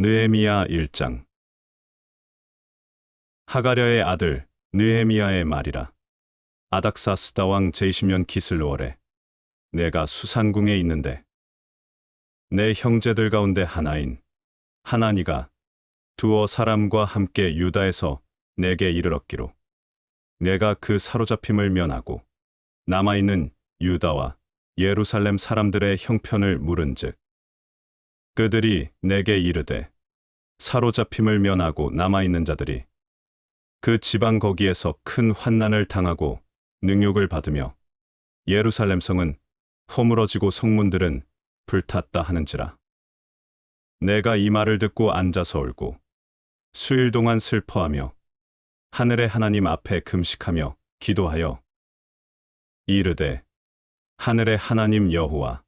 느헤미야 1장. 하가랴의 아들 느헤미야의 말이라. 아닥사스다 왕 제20년 기슬월에 내가 수산궁에 있는데 내 형제들 가운데 하나인 하나니가 두어 사람과 함께 유다에서 내게 이르렀기로 내가 그 사로잡힘을 면하고 남아있는 유다와 예루살렘 사람들의 형편을 물은즉 그들이 내게 이르되 사로잡힘을 면하고 남아있는 자들이 그 지방 거기에서 큰 환난을 당하고 능욕을 받으며 예루살렘 성은 허물어지고 성문들은 불탔다 하는지라. 내가 이 말을 듣고 앉아서 울고 수일 동안 슬퍼하며 하늘의 하나님 앞에 금식하며 기도하여 이르되 하늘의 하나님 여호와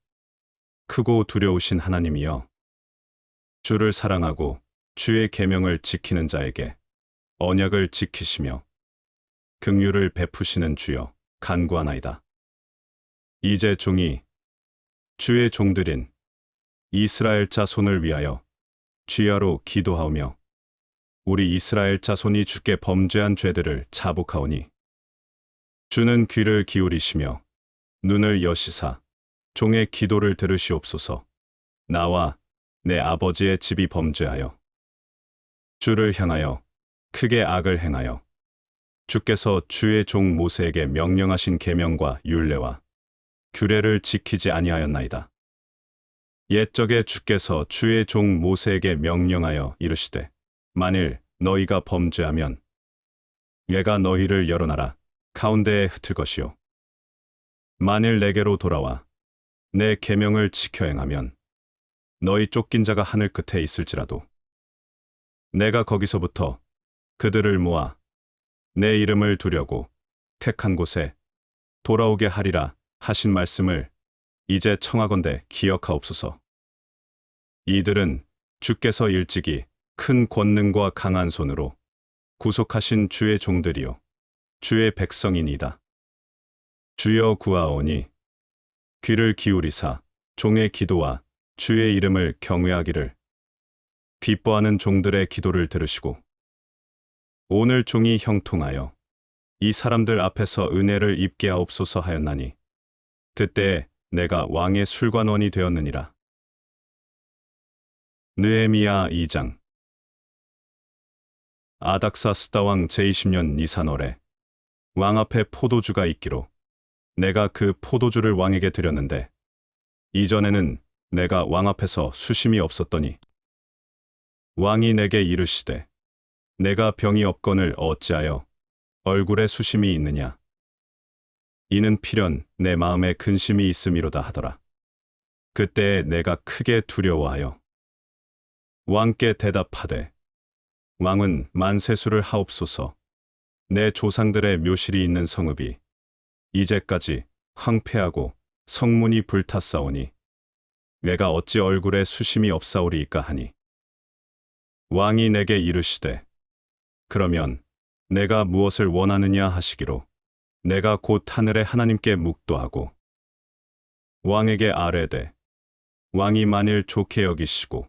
크고 두려우신 하나님이여 주를 사랑하고 주의 계명을 지키는 자에게 언약을 지키시며 긍휼을 베푸시는 주여 간구하나이다. 이제 종이 주의 종들인 이스라엘 자손을 위하여 주야로 기도하오며 우리 이스라엘 자손이 주께 범죄한 죄들을 자복하오니 주는 귀를 기울이시며 눈을 여시사 종의 기도를 들으시옵소서. 나와 내 아버지의 집이 범죄하여 주를 향하여 크게 악을 행하여 주께서 주의 종 모세에게 명령하신 계명과 율례와 규례를 지키지 아니하였나이다. 옛적에 주께서 주의 종 모세에게 명령하여 이르시되 만일 너희가 범죄하면 얘가 너희를 여러 나라 가운데에 흩을 것이요 만일 내게로 돌아와 내 계명을 지켜 행하면 너희 쫓긴 자가 하늘 끝에 있을지라도 내가 거기서부터 그들을 모아 내 이름을 두려고 택한 곳에 돌아오게 하리라 하신 말씀을 이제 청하건대 기억하옵소서. 이들은 주께서 일찍이 큰 권능과 강한 손으로 구속하신 주의 종들이요 주의 백성이니이다. 주여 구하오니 귀를 기울이사 종의 기도와 주의 이름을 경외하기를 기뻐하는 종들의 기도를 들으시고 오늘 종이 형통하여 이 사람들 앞에서 은혜를 입게 하옵소서 하였나니 그때에 내가 왕의 술관원이 되었느니라. 느헤미야 2장. 아닥사스다 왕 제20년 니산월에 왕 앞에 포도주가 있기로 내가 그 포도주를 왕에게 드렸는데 이전에는 내가 왕 앞에서 수심이 없었더니 왕이 내게 이르시되 내가 병이 없거늘 어찌하여 얼굴에 수심이 있느냐. 이는 필연 내 마음에 근심이 있음이로다 하더라. 그때에 내가 크게 두려워하여 왕께 대답하되 왕은 만세수를 하옵소서. 내 조상들의 묘실이 있는 성읍이 이제까지 황폐하고 성문이 불탔사오니 내가 어찌 얼굴에 수심이 없사오리이까 하니 왕이 내게 이르시되 그러면 내가 무엇을 원하느냐 하시기로 내가 곧 하늘의 하나님께 묵도하고 왕에게 아뢰되 왕이 만일 좋게 여기시고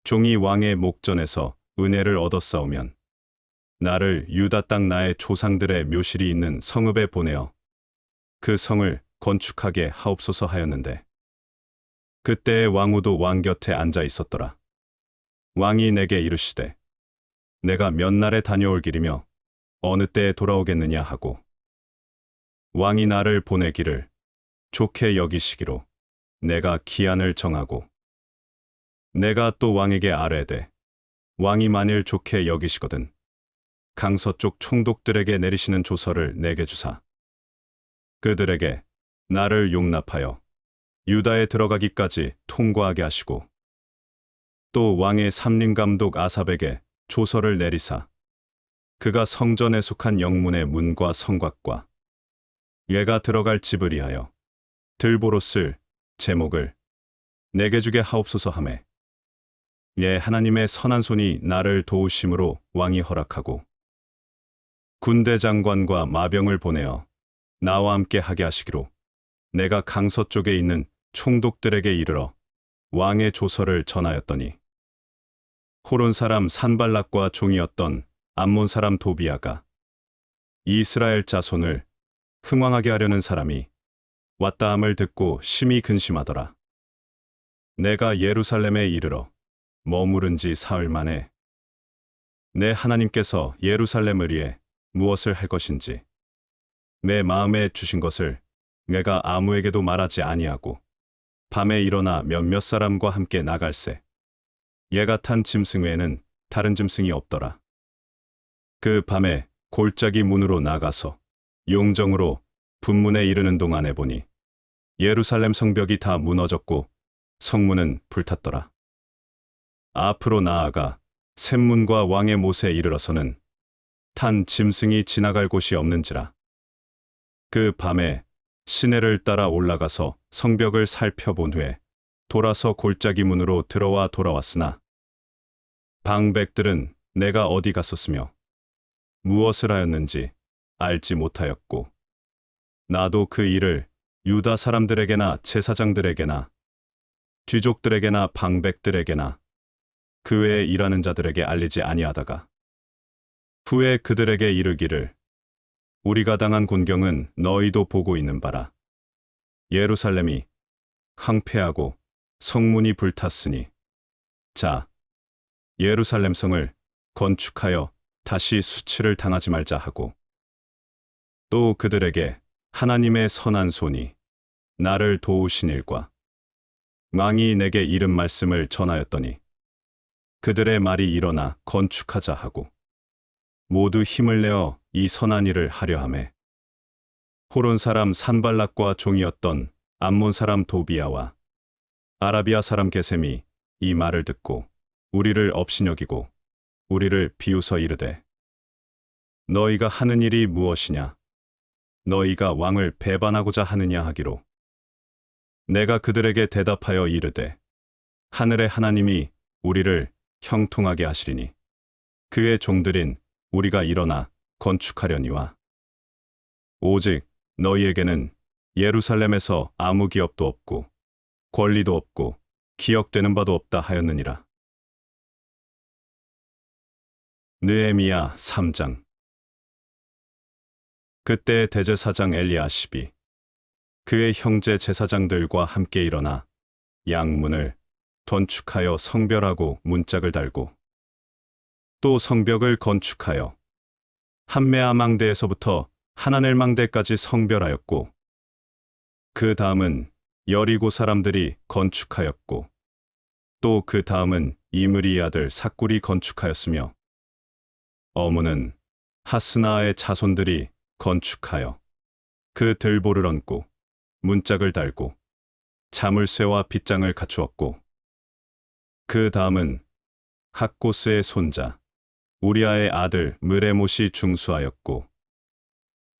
종이 왕의 목전에서 은혜를 얻었사오면 나를 유다 땅 나의 조상들의 묘실이 있는 성읍에 보내어 그 성을 건축하게 하옵소서 하였는데 그때의 왕후도 왕 곁에 앉아 있었더라. 왕이 내게 이르시되 내가 몇 날에 다녀올 길이며 어느 때에 돌아오겠느냐 하고 왕이 나를 보내기를 좋게 여기시기로 내가 기한을 정하고 내가 또 왕에게 아뢰되 왕이 만일 좋게 여기시거든 강서쪽 총독들에게 내리시는 조서를 내게 주사 그들에게 나를 용납하여 유다에 들어가기까지 통과하게 하시고 또 왕의 삼림감독 아삽에게 조서를 내리사 그가 성전에 속한 영문의 문과 성곽과 얘가 들어갈 집을 위하여 들보로 쓸 제목을 내게 주게 하옵소서 하매 예 하나님의 선한 손이 나를 도우심으로 왕이 허락하고 군대 장관과 마병을 보내어 나와 함께 하게 하시기로 내가 강서 쪽에 있는 총독들에게 이르러 왕의 조서를 전하였더니 호론 사람 산발락과 종이었던 암몬 사람 도비아가 이스라엘 자손을 흥왕하게 하려는 사람이 왔다함을 듣고 심히 근심하더라. 내가 예루살렘에 이르러 머무른 지 사흘 만에 내 하나님께서 예루살렘을 위해 무엇을 할 것인지 내 마음에 주신 것을 내가 아무에게도 말하지 아니하고 밤에 일어나 몇몇 사람과 함께 나갈새 얘가 탄 짐승 외에는 다른 짐승이 없더라. 그 밤에 골짜기 문으로 나가서 용정으로 분문에 이르는 동안에 보니 예루살렘 성벽이 다 무너졌고 성문은 불탔더라. 앞으로 나아가 샘문과 왕의 못에 이르러서는 탄 짐승이 지나갈 곳이 없는지라. 그 밤에 시내를 따라 올라가서 성벽을 살펴본 후에 돌아서 골짜기 문으로 들어와 돌아왔으나 방백들은 내가 어디 갔었으며 무엇을 하였는지 알지 못하였고 나도 그 일을 유다 사람들에게나 제사장들에게나 귀족들에게나 방백들에게나 그 외에 일하는 자들에게 알리지 아니하다가 후에 그들에게 이르기를 우리가 당한 곤경은 너희도 보고 있는 바라. 예루살렘이 황폐하고 성문이 불탔으니 자 예루살렘 성을 건축하여 다시 수치를 당하지 말자 하고 또 그들에게 하나님의 선한 손이 나를 도우신 일과 왕이 내게 이른 말씀을 전하였더니 그들의 말이 일어나 건축하자 하고 모두 힘을 내어 이 선한 일을 하려 하매 호론 사람 산발락과 종이었던 암몬 사람 도비아와 아라비아 사람 게셈이 이 말을 듣고 우리를 업신여기고 우리를 비웃어 이르되 너희가 하는 일이 무엇이냐 너희가 왕을 배반하고자 하느냐 하기로 내가 그들에게 대답하여 이르되 하늘의 하나님이 우리를 형통하게 하시리니 그의 종들인 우리가 일어나 건축하려니와 오직 너희에게는 예루살렘에서 아무 기업도 없고 권리도 없고 기억되는 바도 없다 하였느니라. 느헤미야 3장. 그때 대제사장 엘리야십이 그의 형제 제사장들과 함께 일어나 양문을 건축하여 성별하고 문짝을 달고 또 성벽을 건축하여 함메아 망대에서부터 하나넬 망대까지 성별하였고 그 다음은 여리고 사람들이 건축하였고 또 그 다음은 이므리 아들 삭굴이 건축하였으며 어무는 하스나의 자손들이 건축하여 그 들보를 얹고 문짝을 달고 자물쇠와 빗장을 갖추었고 그 다음은 학고스의 손자 우리아의 아들 느레못이 중수하였고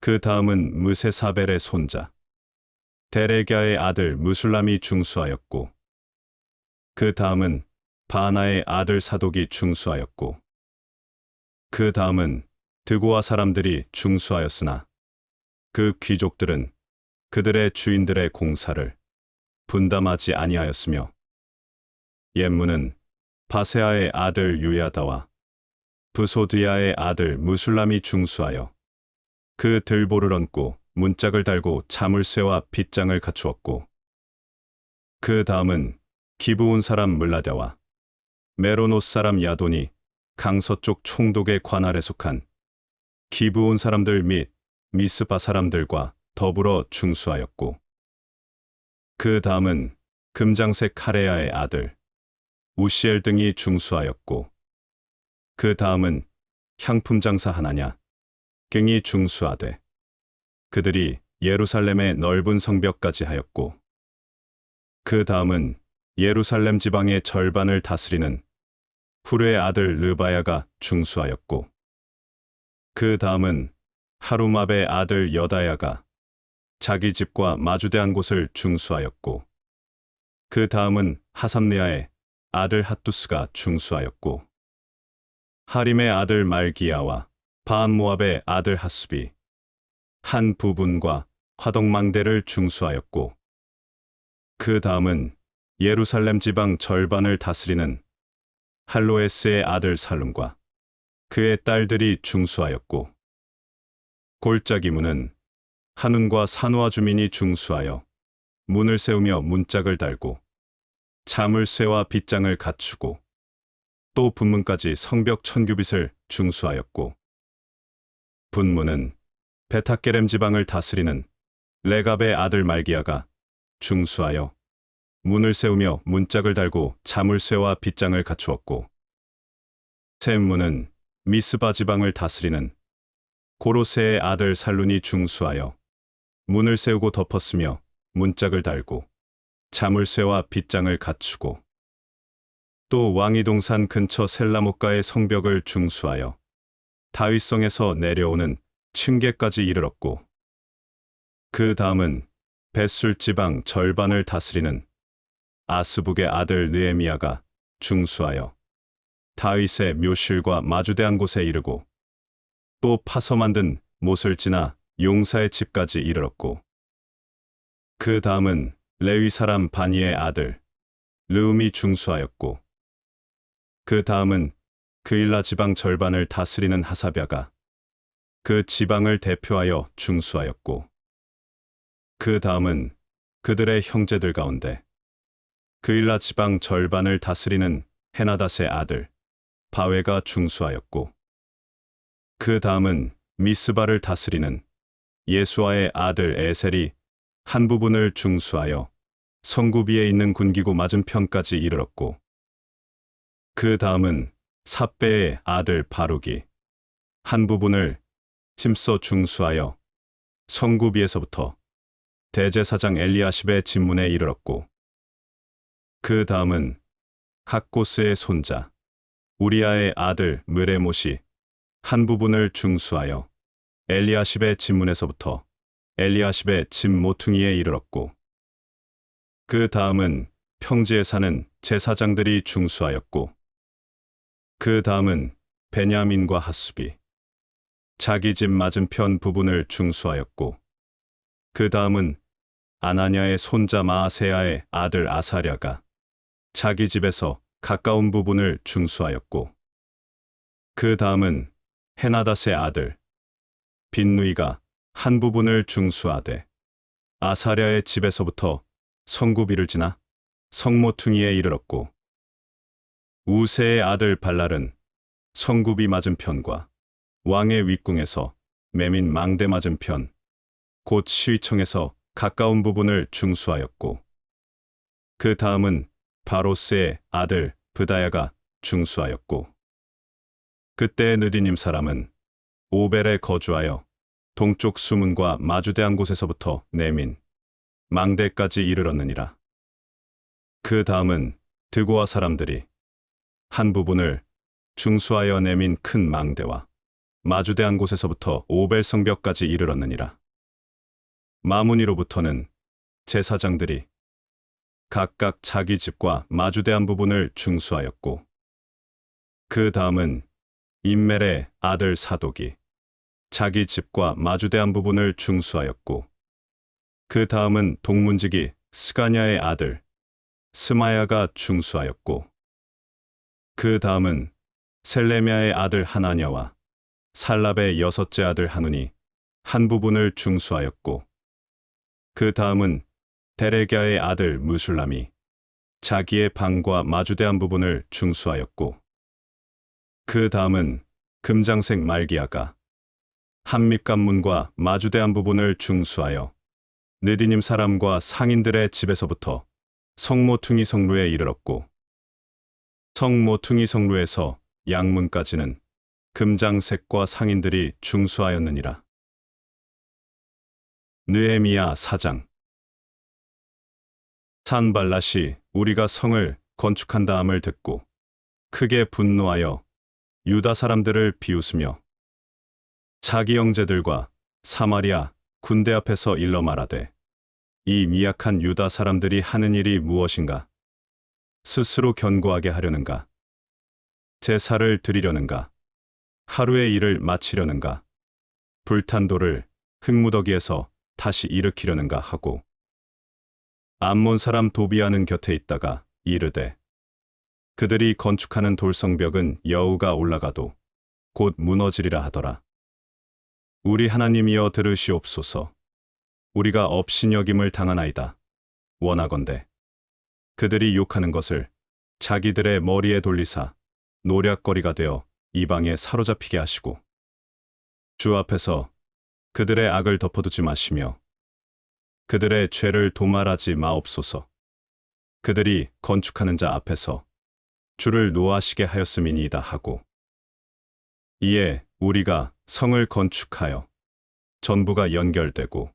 그 다음은 무세사벨의 손자 데레갸의 아들 무술람이 중수하였고 그 다음은 바나의 아들 사독이 중수하였고 그 다음은 드고아 사람들이 중수하였으나 그 귀족들은 그들의 주인들의 공사를 분담하지 아니하였으며 옌문은 바세아의 아들 유야다와 부소드야의 아들 무술람이 중수하여 그 들보를 얹고 문짝을 달고 자물쇠와 빗장을 갖추었고 그 다음은 기브온 사람 물라다와 메로노스 사람 야돈이 강서쪽 총독의 관할에 속한 기브온 사람들 및 미스바 사람들과 더불어 중수하였고 그 다음은 금장색 카레야의 아들 우시엘 등이 중수하였고 그 다음은 향품 장사 하나냐 갱이 중수하되 그들이 예루살렘의 넓은 성벽까지 하였고 그 다음은 예루살렘 지방의 절반을 다스리는 후르의 아들 르바야가 중수하였고 그 다음은 하루마베의 아들 여다야가 자기 집과 마주대한 곳을 중수하였고 그 다음은 하삼리아의 아들 핫두스가 중수하였고 하림의 아들 말기야와 바한모압의 아들 핫수비 한 부분과 화덕망대를 중수하였고 그 다음은 예루살렘 지방 절반을 다스리는 할로에스의 아들 살룸과 그의 딸들이 중수하였고 골짜기 문은 한운과 산호아 주민이 중수하여 문을 세우며 문짝을 달고 자물쇠와 빗장을 갖추고 또 분문까지 성벽 1000규빗을 중수하였고 분문은 베타게렘 지방을 다스리는 레갑의 아들 말기야가 중수하여 문을 세우며 문짝을 달고 자물쇠와 빗장을 갖추었고 샘문은 미스바 지방을 다스리는 고로세의 아들 살룬이 중수하여 문을 세우고 덮었으며 문짝을 달고 자물쇠와 빗장을 갖추고 또 왕이 동산 근처 셀라못가의 성벽을 중수하여 다윗성에서 내려오는 층계까지 이르렀고 그 다음은 벳술 지방 절반을 다스리는 아스북의 아들 느헤미야가 중수하여 다윗의 묘실과 마주대한 곳에 이르고 또 파서 만든 못을 지나 용사의 집까지 이르렀고 그 다음은 레위 사람 바니의 아들 르움이 중수하였고 그 다음은 그일라 지방 절반을 다스리는 하사랴가 그 지방을 대표하여 중수하였고 그 다음은 그들의 형제들 가운데 그일라 지방 절반을 다스리는 헤나닷의 아들 바웨가 중수하였고 그 다음은 미스바를 다스리는 예수아의 아들 에셀이 한 부분을 중수하여 성구비에 있는 군기구 맞은편까지 이르렀고 그 다음은 삽베의 아들 바룩이 한 부분을 힘써 중수하여 성구비에서부터 대제사장 엘리야십의 진문에 이르렀고 그 다음은 갓고스의 손자 우리아의 아들 느레못이 한 부분을 중수하여 엘리야십의 진문에서부터 엘리야십의 집 모퉁이에 이르렀고 그 다음은 평지에 사는 제사장들이 중수하였고 그 다음은 베냐민과 핫수비 자기 집 맞은편 부분을 중수하였고 그 다음은 아나냐의 손자 마아세야의 아들 아사랴가 자기 집에서 가까운 부분을 중수하였고 그 다음은 헤나닷의 아들 빈누이가 한 부분을 중수하되 아사랴의 집에서부터 성구비를 지나 성모퉁이에 이르렀고 우세의 아들 발랄은 성구비 맞은편과 왕의 윗궁에서 매민 망대 맞은편 곧 시위청에서 가까운 부분을 중수하였고 그 다음은 바로스의 아들 브다야가 중수하였고 그때 느디님 사람은 오벨에 거주하여 동쪽 수문과 마주대한 곳에서부터 내민 망대까지 이르렀느니라. 그 다음은 드고아 사람들이 한 부분을 중수하여 내민 큰 망대와 마주대한 곳에서부터 오벨 성벽까지 이르렀느니라. 마무니로부터는 제사장들이 각각 자기 집과 마주대한 부분을 중수하였고 그 다음은 임멜의 아들 사독이 자기 집과 마주대한 부분을 중수하였고 그 다음은 동문지기 스가냐의 아들 스마야가 중수하였고 그 다음은 셀레미야의 아들 하나냐와 살랍의 여섯째 아들 하눈이 한 부분을 중수하였고 그 다음은 데레갸의 아들 무술람이 자기의 방과 마주대한 부분을 중수하였고 그 다음은 금장색 말기야가 한밉관문과 마주대한 부분을 중수하여 느디님 사람과 상인들의 집에서부터 성모퉁이 성루에 이르렀고 성모퉁이 성루에서 양문까지는 금장색과 상인들이 중수하였느니라. 느헤미야 4장. 산발랏이 우리가 성을 건축한 다음을 듣고 크게 분노하여 유다 사람들을 비웃으며 자기 형제들과 사마리아 군대 앞에서 일러 말하되 이 미약한 유다 사람들이 하는 일이 무엇인가? 스스로 견고하게 하려는가? 제사를 드리려는가? 하루의 일을 마치려는가? 불탄 돌을 흙무더기에서 다시 일으키려는가 하고 암몬 사람 도비아는 곁에 있다가 이르되 그들이 건축하는 돌성벽은 여우가 올라가도 곧 무너지리라 하더라. 우리 하나님이여 들으시옵소서. 우리가 업신여김을 당하나이다. 원하건대 그들이 욕하는 것을 자기들의 머리에 돌리사 노략거리가 되어 이방에 사로잡히게 하시고 주 앞에서 그들의 악을 덮어두지 마시며 그들의 죄를 도말하지 마옵소서. 그들이 건축하는 자 앞에서 주를 노하시게 하였음이니이다 하고 이에 우리가 성을 건축하여 전부가 연결되고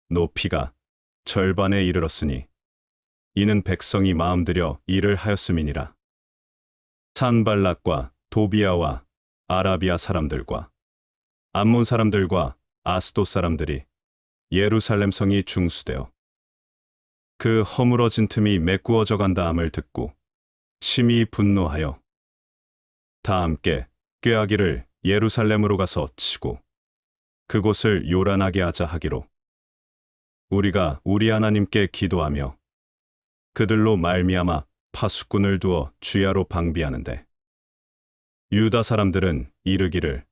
높이가 절반에 이르렀으니 이는 백성이 마음들여 일을 하였음이니라. 산발락과 도비아와 아라비아 사람들과 암몬 사람들과 아스돗 사람들이 예루살렘 성이 중수되어 그 허물어진 틈이 메꾸어져 간다함을 듣고 심히 분노하여 다 함께 꾀하기를 예루살렘으로 가서 치고 그곳을 요란하게 하자 하기로 우리가 우리 하나님께 기도하며 그들로 말미암아 파수꾼을 두어 주야로 방비하는데 유다 사람들은 이르기를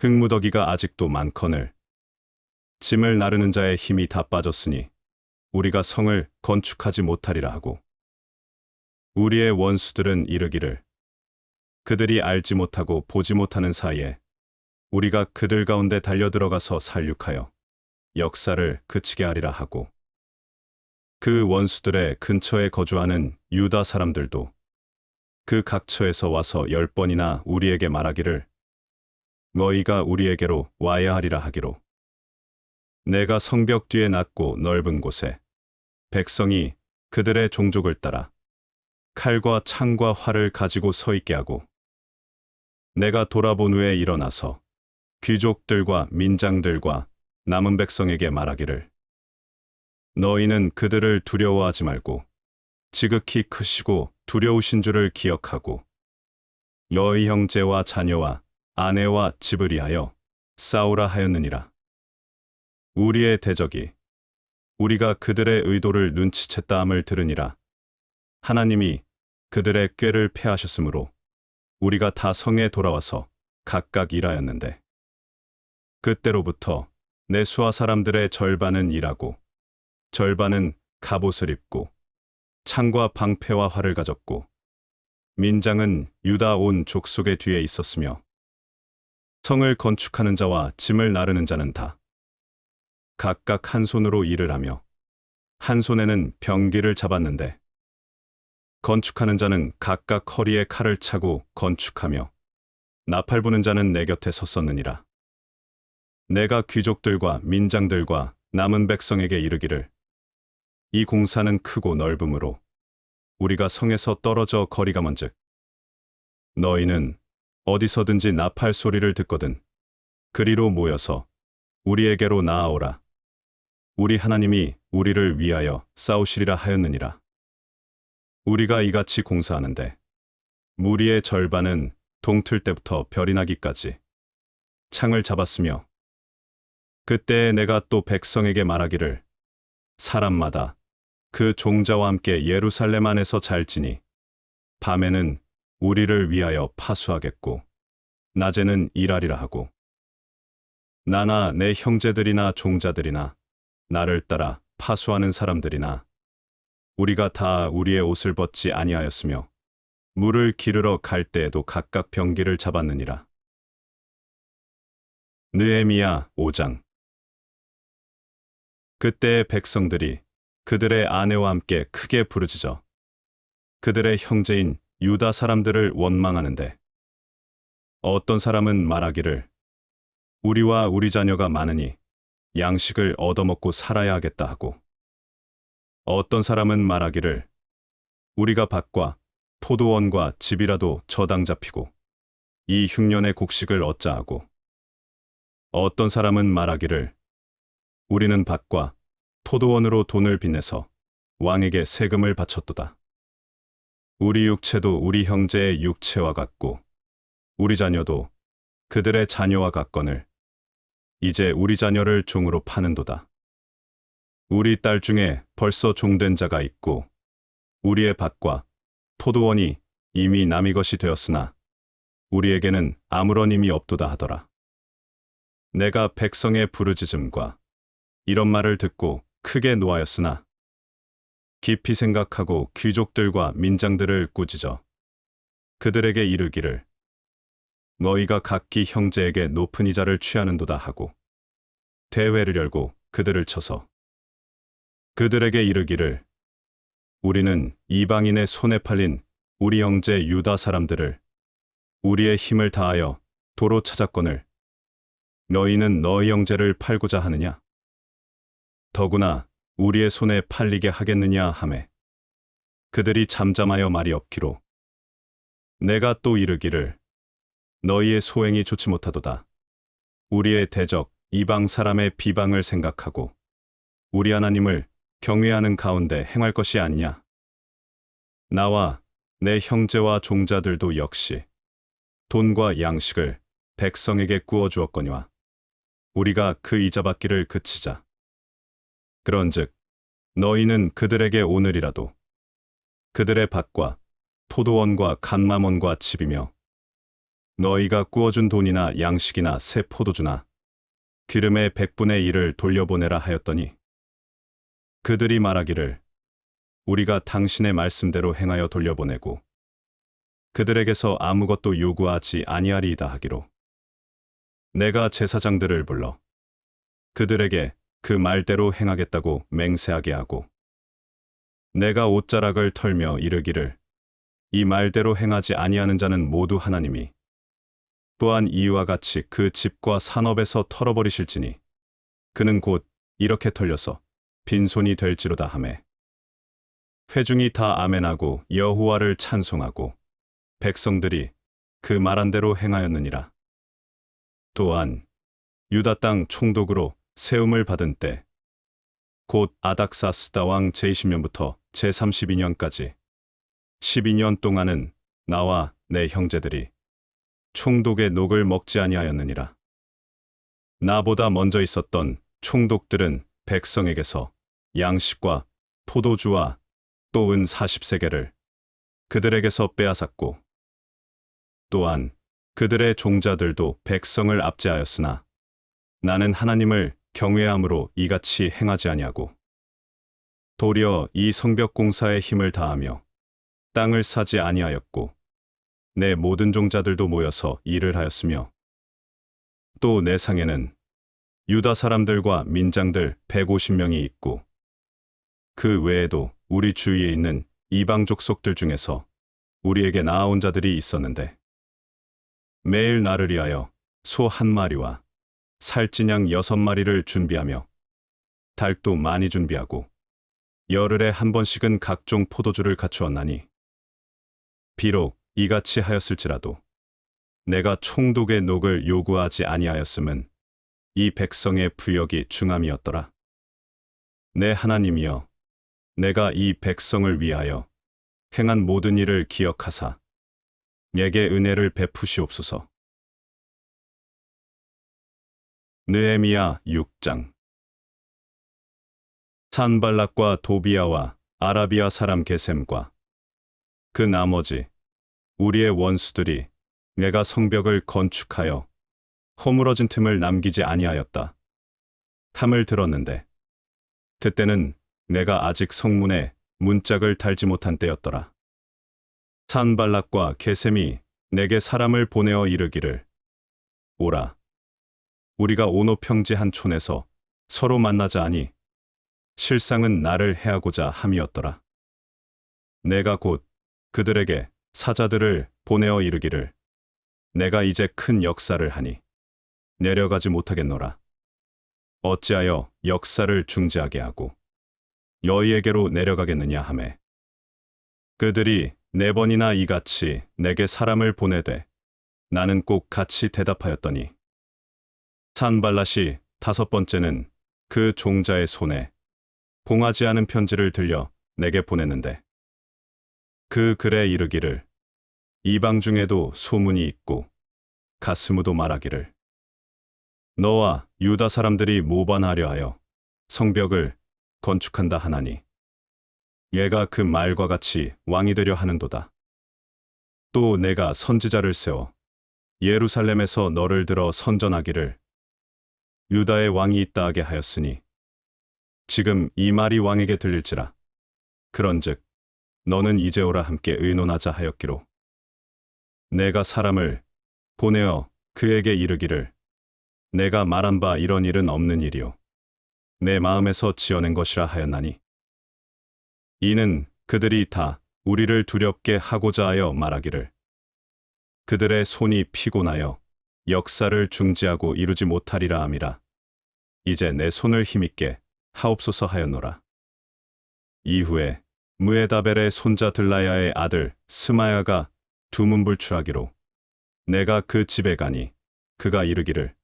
흙무더기가 아직도 많거늘 짐을 나르는 자의 힘이 다 빠졌으니 우리가 성을 건축하지 못하리라 하고 우리의 원수들은 이르기를 그들이 알지 못하고 보지 못하는 사이에 우리가 그들 가운데 달려들어가서 살육하여 역사를 그치게 하리라 하고 그 원수들의 근처에 거주하는 유다 사람들도 그 각처에서 와서 10번이나 우리에게 말하기를 너희가 우리에게로 와야 하리라 하기로 내가 성벽 뒤에 낮고 넓은 곳에 백성이 그들의 종족을 따라 칼과 창과 활을 가지고 서 있게 하고 내가 돌아본 후에 일어나서 귀족들과 민장들과 남은 백성에게 말하기를 너희는 그들을 두려워하지 말고 지극히 크시고 두려우신 줄을 기억하고 너희 형제와 자녀와 아내와 집을 위하여 싸우라 하였느니라. 우리의 대적이 우리가 그들의 의도를 눈치챘다함을 들으니라. 하나님이 그들의 꾀를 패하셨으므로 우리가 다 성에 돌아와서 각각 일하였는데 그때로부터 내수아 사람들의 절반은 일하고 절반은 갑옷을 입고 창과 방패와 활을 가졌고 민장은 유다 온 족속의 뒤에 있었으며 성을 건축하는 자와 짐을 나르는 자는 다 각각 한 손으로 일을 하며 한 손에는 병기를 잡았는데 건축하는 자는 각각 허리에 칼을 차고 건축하며 나팔 부는 자는 내 곁에 섰었느니라. 내가 귀족들과 민장들과 남은 백성에게 이르기를 이 공사는 크고 넓으므로 우리가 성에서 떨어져 거리가 먼즉 너희는 어디서든지 나팔 소리를 듣거든 그리로 모여서 우리에게로 나아오라. 우리 하나님이 우리를 위하여 싸우시리라 하였느니라. 우리가 이같이 공사하는데 무리의 절반은 동틀 때부터 별이 나기까지 창을 잡았으며 그때에 내가 또 백성에게 말하기를 사람마다 그 종자와 함께 예루살렘 안에서 잘지니 밤에는 우리를 위하여 파수하겠고 낮에는 일하리라 하고 나나 내 형제들이나 종자들이나 나를 따라 파수하는 사람들이나 우리가 다 우리의 옷을 벗지 아니하였으며 물을 기르러 갈 때에도 각각 병기를 잡았느니라. 느헤미야 5장. 그때의 백성들이 그들의 아내와 함께 크게 부르짖어 그들의 형제인 유다 사람들을 원망하는데 어떤 사람은 말하기를 우리와 우리 자녀가 많으니 양식을 얻어먹고 살아야 하겠다 하고 어떤 사람은 말하기를 우리가 밭과 포도원과 집이라도 저당 잡히고 이 흉년의 곡식을 얻자 하고 어떤 사람은 말하기를 우리는 밭과 포도원으로 돈을 빚내서 왕에게 세금을 바쳤도다. 우리 육체도 우리 형제의 육체와 같고 우리 자녀도 그들의 자녀와 같거늘 이제 우리 자녀를 종으로 파는도다. 우리 딸 중에 벌써 종된 자가 있고 우리의 밭과 포도원이 이미 남의 것이 되었으나 우리에게는 아무런 힘이 없도다 하더라. 내가 백성의 부르짖음과 이런 말을 듣고 크게 노하였으나 깊이 생각하고 귀족들과 민장들을 꾸짖어 그들에게 이르기를 너희가 각기 형제에게 높은 이자를 취하는도다 하고 대회를 열고 그들을 쳐서 그들에게 이르기를 우리는 이방인의 손에 팔린 우리 형제 유다 사람들을 우리의 힘을 다하여 도로 찾았거늘 너희는 너희 형제를 팔고자 하느냐? 더구나 우리의 손에 팔리게 하겠느냐 하매 그들이 잠잠하여 말이 없기로 내가 또 이르기를 너희의 소행이 좋지 못하도다. 우리의 대적 이방 사람의 비방을 생각하고 우리 하나님을 경외하는 가운데 행할 것이 아니냐. 나와 내 형제와 종자들도 역시 돈과 양식을 백성에게 구워 주었거니와 우리가 그 이자 받기를 그치자. 그런즉 너희는 그들에게 오늘이라도 그들의 밭과 포도원과 감람원과 집이며 너희가 구워준 돈이나 양식이나 새 포도주나 기름의 100분의 1을 돌려보내라 하였더니 그들이 말하기를 우리가 당신의 말씀대로 행하여 돌려보내고 그들에게서 아무것도 요구하지 아니하리이다 하기로 내가 제사장들을 불러 그들에게 그 말대로 행하겠다고 맹세하게 하고 내가 옷자락을 털며 이르기를 이 말대로 행하지 아니하는 자는 모두 하나님이 또한 이와 같이 그 집과 산업에서 털어버리실지니 그는 곧 이렇게 털려서 빈손이 될지로다 하매 회중이 다 아멘하고 여호와를 찬송하고 백성들이 그 말한 대로 행하였느니라. 또한 유다 땅 총독으로 세움을 받은 때 곧 아닥사스다 왕 제20년부터 제32년까지 12년 동안은 나와 내 형제들이 총독의 녹을 먹지 아니하였느니라. 나보다 먼저 있었던 총독들은 백성에게서 양식과 포도주와 또 은 40세겔을 그들에게서 빼앗았고 또한 그들의 종자들도 백성을 압제하였으나 나는 하나님을 경외함으로 이같이 행하지 아니하고 도리어 이 성벽 공사에 힘을 다하며 땅을 사지 아니하였고 내 모든 종자들도 모여서 일을 하였으며 또 내 상에는 유다 사람들과 민장들 150명이 있고 그 외에도 우리 주위에 있는 이방 족속들 중에서 우리에게 나아온 자들이 있었는데 매일 나를 위하여 소 1마리와 살찐양 6마리를 준비하며 닭도 많이 준비하고 열흘에 한 번씩은 각종 포도주를 갖추었나니 비록 이같이 하였을지라도 내가 총독의 녹을 요구하지 아니하였음은 이 백성의 부역이 중함이었더라. 내 하나님이여 내가 이 백성을 위하여 행한 모든 일을 기억하사 내게 은혜를 베푸시옵소서. 느헤미야 6장. 산발락과 도비아와 아라비아 사람 게셈과 그 나머지 우리의 원수들이 내가 성벽을 건축하여 허물어진 틈을 남기지 아니하였다 함을 들었는데 그때는 내가 아직 성문에 문짝을 달지 못한 때였더라. 산발락과 게셈이 내게 사람을 보내어 이르기를 오라 우리가 오노 평지 한 촌에서 서로 만나자 하니 실상은 나를 해하고자 함이었더라. 내가 곧 그들에게 사자들을 보내어 이르기를 내가 이제 큰 역사를 하니 내려가지 못하겠노라. 어찌하여 역사를 중지하게 하고 너희에게로 내려가겠느냐 하매 그들이 4번이나 이같이 내게 사람을 보내되 나는 꼭 같이 대답하였더니 산발랏이 5번째는 그 종자의 손에 봉하지 않은 편지를 들려 내게 보냈는데 그 글에 이르기를 이방 중에도 소문이 있고 가스무도 말하기를 너와 유다 사람들이 모반하려 하여 성벽을 건축한다 하나니 얘가 그 말과 같이 왕이 되려 하는도다. 또 내가 선지자를 세워 예루살렘에서 너를 들어 선전하기를 유다의 왕이 있다 하게 하였으니 지금 이 말이 왕에게 들릴지라. 그런즉 너는 이제 오라 함께 의논하자 하였기로 내가 사람을 보내어 그에게 이르기를 내가 말한 바 이런 일은 없는 일이요 내 마음에서 지어낸 것이라 하였나니 이는 그들이 다 우리를 두렵게 하고자 하여 말하기를 그들의 손이 피곤하여 역사를 중지하고 이루지 못하리라 함이라. 이제 내 손을 힘있게 하옵소서 하였노라. 이후에 무에다벨의 손자 들라야의 아들 스마야가 두문불출하기로 내가 그 집에 가니 그가 이르기를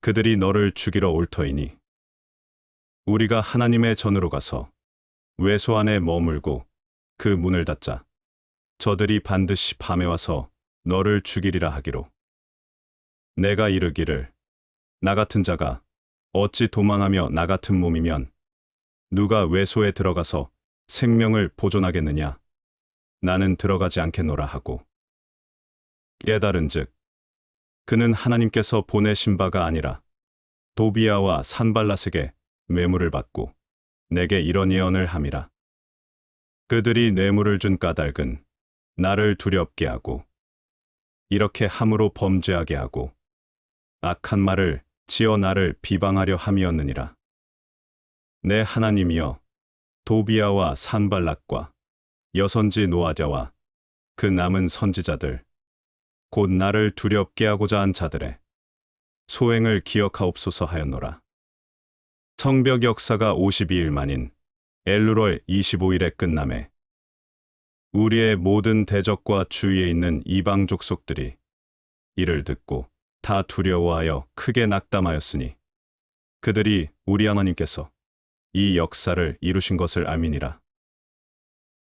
그들이 너를 죽이러 올 터이니 우리가 하나님의 전으로 가서 외소 안에 머물고 그 문을 닫자. 저들이 반드시 밤에 와서 너를 죽이리라 하기로 내가 이르기를 나 같은 자가 어찌 도망하며 나 같은 몸이면 누가 외소에 들어가서 생명을 보존하겠느냐. 나는 들어가지 않겠노라 하고 깨달은즉 그는 하나님께서 보내신 바가 아니라 도비야와 산발랏에게 뇌물을 받고 내게 이런 예언을 함이라. 그들이 뇌물을 준 까닭은 나를 두렵게 하고 이렇게 함으로 범죄하게 하고 악한 말을 지어 나를 비방하려 함이었느니라. 내 하나님이여 도비야와 산발랏과 여선지 노아디아와 그 남은 선지자들 곧 나를 두렵게 하고자 한 자들의 소행을 기억하옵소서 하였노라. 성벽 역사가 52일 만인 엘루월 25일에 끝남에 우리의 모든 대적과 주위에 있는 이방 족속들이 이를 듣고 다 두려워하여 크게 낙담하였으니 그들이 우리 하나님께서 이 역사를 이루신 것을 알미니라.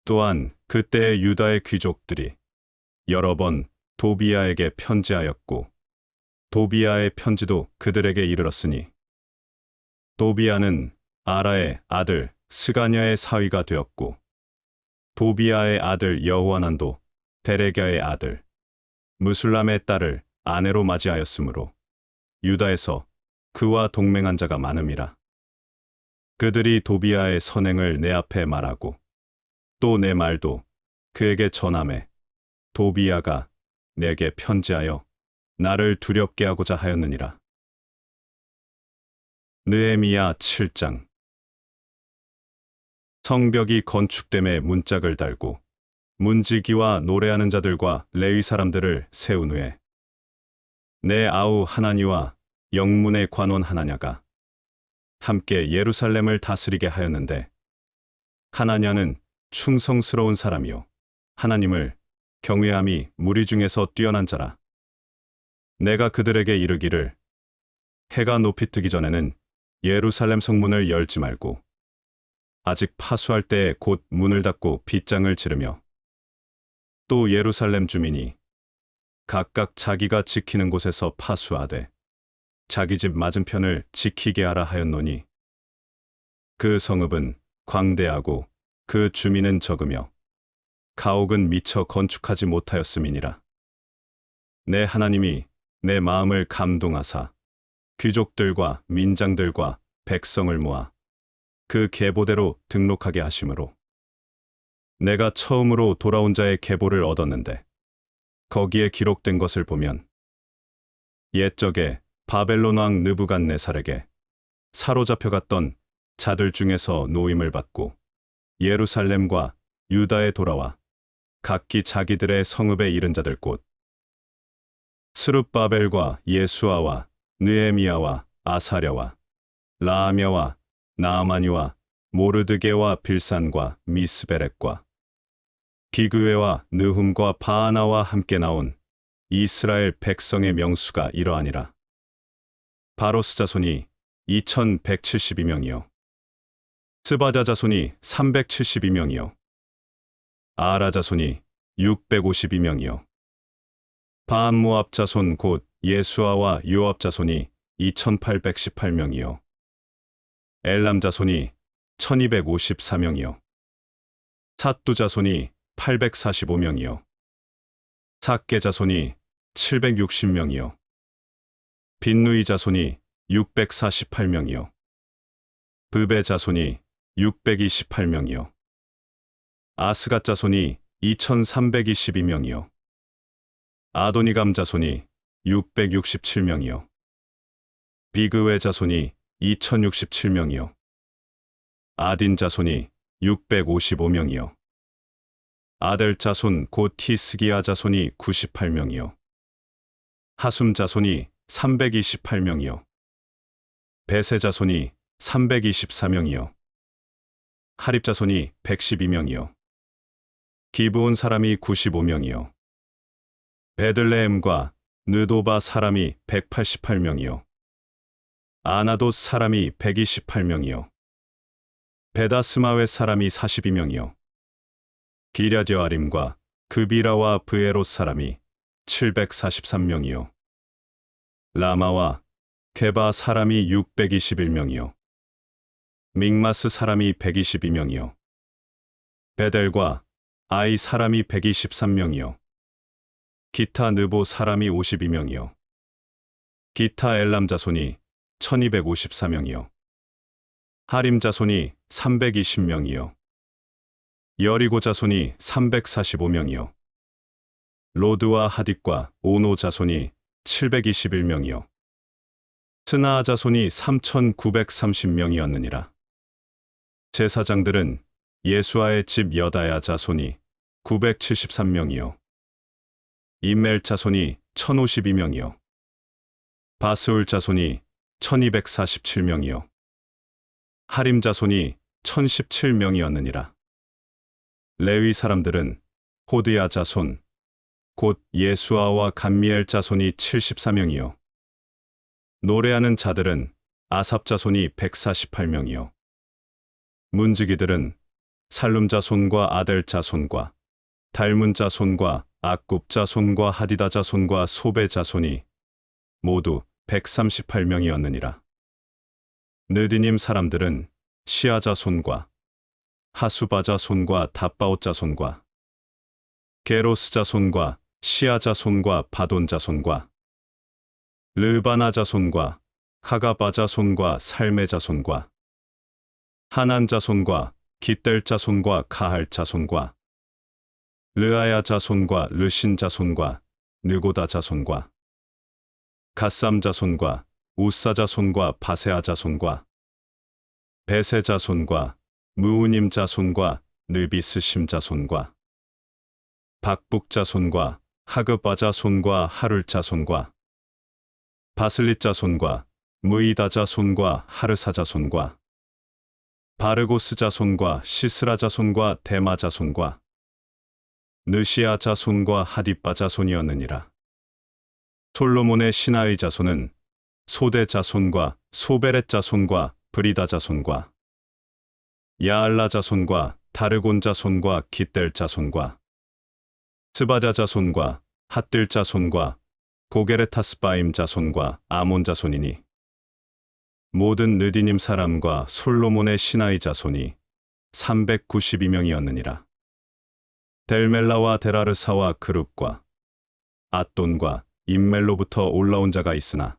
또한 그때의 유다의 귀족들이 여러 번 도비야에게 편지하였고 도비야의 편지도 그들에게 이르렀으니 도비야는 아라의 아들 스가냐의 사위가 되었고 도비야의 아들 여호하난도 베레갸의 아들 무술람의 딸을 아내로 맞이하였으므로 유다에서 그와 동맹한 자가 많음이라. 그들이 도비야의 선행을 내 앞에 말하고 또 내 말도 그에게 전하매 도비야가 내게 편지하여 나를 두렵게 하고자 하였느니라. 느헤미야 7장. 성벽이 건축됨에 문짝을 달고 문지기와 노래하는 자들과 레위 사람들을 세운 후에 내 아우 하나니와 영문의 관원 하나냐가 함께 예루살렘을 다스리게 하였는데 하나냐는 충성스러운 사람이요 하나님을 경외함이 무리 중에서 뛰어난 자라. 내가 그들에게 이르기를 해가 높이 뜨기 전에는 예루살렘 성문을 열지 말고 아직 파수할 때에 곧 문을 닫고 빗장을 지르며 또 예루살렘 주민이 각각 자기가 지키는 곳에서 파수하되 자기 집 맞은편을 지키게 하라 하였노니 그 성읍은 광대하고 그 주민은 적으며 가옥은 미처 건축하지 못하였음이니라. 내 하나님이 내 마음을 감동하사 귀족들과 민장들과 백성을 모아 그 계보대로 등록하게 하심으로 내가 처음으로 돌아온 자의 계보를 얻었는데 거기에 기록된 것을 보면 옛적에 바벨론 왕 느부갓네살에게 사로잡혀갔던 자들 중에서 노임을 받고 예루살렘과 유다에 돌아와 각기 자기들의 성읍에 이른 자들 곧 스룹바벨과 예수아와 느헤미야와 아사랴와 라아며와 나아마니와 모르드게와 빌산과 미스베렉과 비그웨와 느훔과 바하나와 함께 나온 이스라엘 백성의 명수가 이러하니라. 바로스 자손이 2172명이요 스바다 자손이 372명이요 아라 자손이 652명이요 바한모압 자손 곧 예수아와 요압 자손이 2818명이요 엘람 자손이 1254명이요 삿두 자손이 845명이요 삭개 자손이 760명이요. 빈누이 자손이 648명이요. 브베 자손이 628명이요. 아스갓 자손이 2322명이요. 아도니감 자손이 667명이요. 비그웨 자손이 2067명이요. 아딘 자손이 655명이요. 아델 자손 곧 히스기야 자손이 98명이요. 하숨 자손이 328명이요. 베세 자손이 324명이요. 하립 자손이 112명이요. 기브온 사람이 95명이요. 베들레헴과 느도바 사람이 188명이요. 아나돗 사람이 128명이요. 베다스마웨 사람이 42명이요. 기랴디아림과 그비라와 브에롯 사람이 743명이요. 라마와 게바 사람이 621명이요. 믹마스 사람이 122명이요. 베델과 아이 사람이 123명이요. 기타 느보 사람이 52명이요. 기타 엘람 자손이 1254명이요. 하림 자손이 320명이요. 여리고 자손이 345명이요. 로드와 하딕과 오노 자손이 721명이요. 스나아 자손이 3930명이었느니라. 제사장들은 예수아의 집 여다야 자손이 973명이요. 임멜 자손이 1052명이요. 바스울 자손이 1247명이요. 하림 자손이 1017명이었느니라. 레위 사람들은 호드야 자손 곧 예수아와 감미엘 자손이 74명이요. 노래하는 자들은 아삽 자손이 148명이요. 문지기들은 살룸 자손과 아델 자손과 달문 자손과 악굽 자손과 하디다 자손과 소베 자손이 모두 138명이었느니라. 느디님 사람들은 시아 자손과 하수바 자손과 답바옷 자손과 게로스 자손과 시아 자손과 바돈 자손과 르바나 자손과 하가바 자손과 살메 자손과 하난 자손과 깃델 자손과 가할 자손과 르아야 자손과 르신 자손과 느고다 자손과 갓삼 자손과 우사 자손과 바세아 자손과 베세 자손과 무우님 자손과 느비스심 자손과 박북 자손과 하그바 자손과 하룰 자손과 바슬릿 자손과 무이다 자손과 하르사 자손과 바르고스 자손과 시스라 자손과 데마 자손과 느시아 자손과 하디바 자손이었느니라. 솔로몬의 신하의 자손은 소대 자손과 소베렛 자손과 브리다 자손과 야알라 자손과 다르곤 자손과 깃델 자손과 스바자 자손과 핫들 자손과 고게레타스바임 자손과 아몬 자손이니 모든 느디님 사람과 솔로몬의 신하의 자손이 392명이었느니라. 델멜라와 데라르사와 그룹과 앗돈과 임멜로부터 올라온 자가 있으나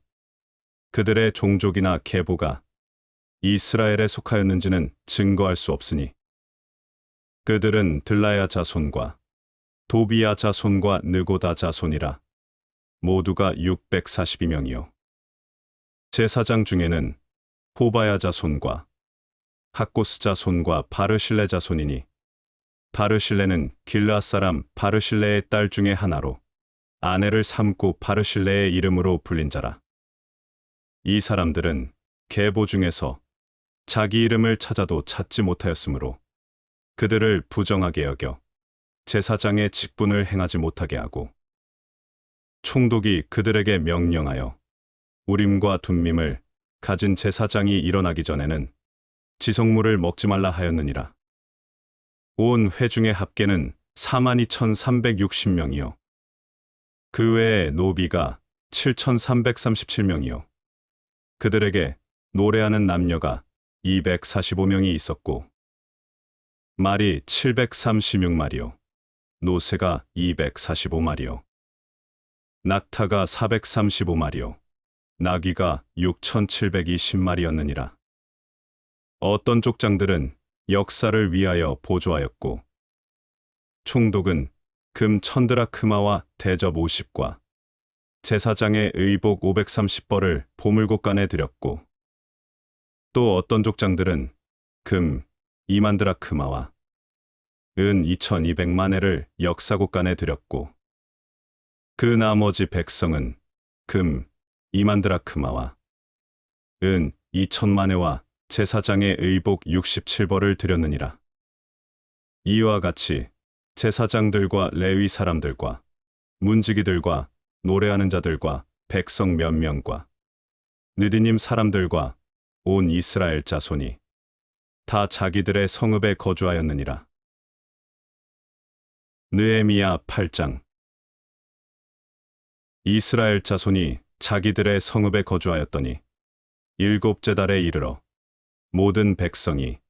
그들의 종족이나 계보가 이스라엘에 속하였는지는 증거할 수 없으니 그들은 들라야 자손과 도비야 자손과 느고다 자손이라 모두가 642명이요. 제사장 중에는 호바야 자손과 학고스 자손과 바르실레 자손이니 바르실레는 길르앗 사람 바르실레의 딸 중에 하나로 아내를 삼고 바르실레의 이름으로 불린 자라. 이 사람들은 계보 중에서 자기 이름을 찾아도 찾지 못하였으므로 그들을 부정하게 여겨 제사장의 직분을 행하지 못하게 하고 총독이 그들에게 명령하여 우림과 둠밈을 가진 제사장이 일어나기 전에는 지성물을 먹지 말라 하였느니라. 온 회중의 합계는 42,360명이요. 그 외에 노비가 7,337명이요. 그들에게 노래하는 남녀가 245명이 있었고 말이 736마리요. 노새가 245마리요. 낙타가 435마리요 나귀가 6720마리였느니라. 어떤 족장들은 역사를 위하여 보조하였고 총독은 금 1000드라크마와 대접 50과 제사장의 의복 530벌을 보물곳간에 드렸고 또 어떤 족장들은 금 2만 드라크마와 은 2200만회를 역사곳간에 드렸고 그 나머지 백성은 금 2만 드라크마와 은 2000만회와 제사장의 의복 67벌을 드렸느니라. 이와 같이 제사장들과 레위 사람들과 문지기들과 노래하는 자들과 백성 몇 명과 느디님 사람들과 온 이스라엘 자손이 다 자기들의 성읍에 거주하였느니라. 느헤미야 8장. 이스라엘 자손이 자기들의 성읍에 거주하였더니 일곱째 달에 이르러 모든 백성이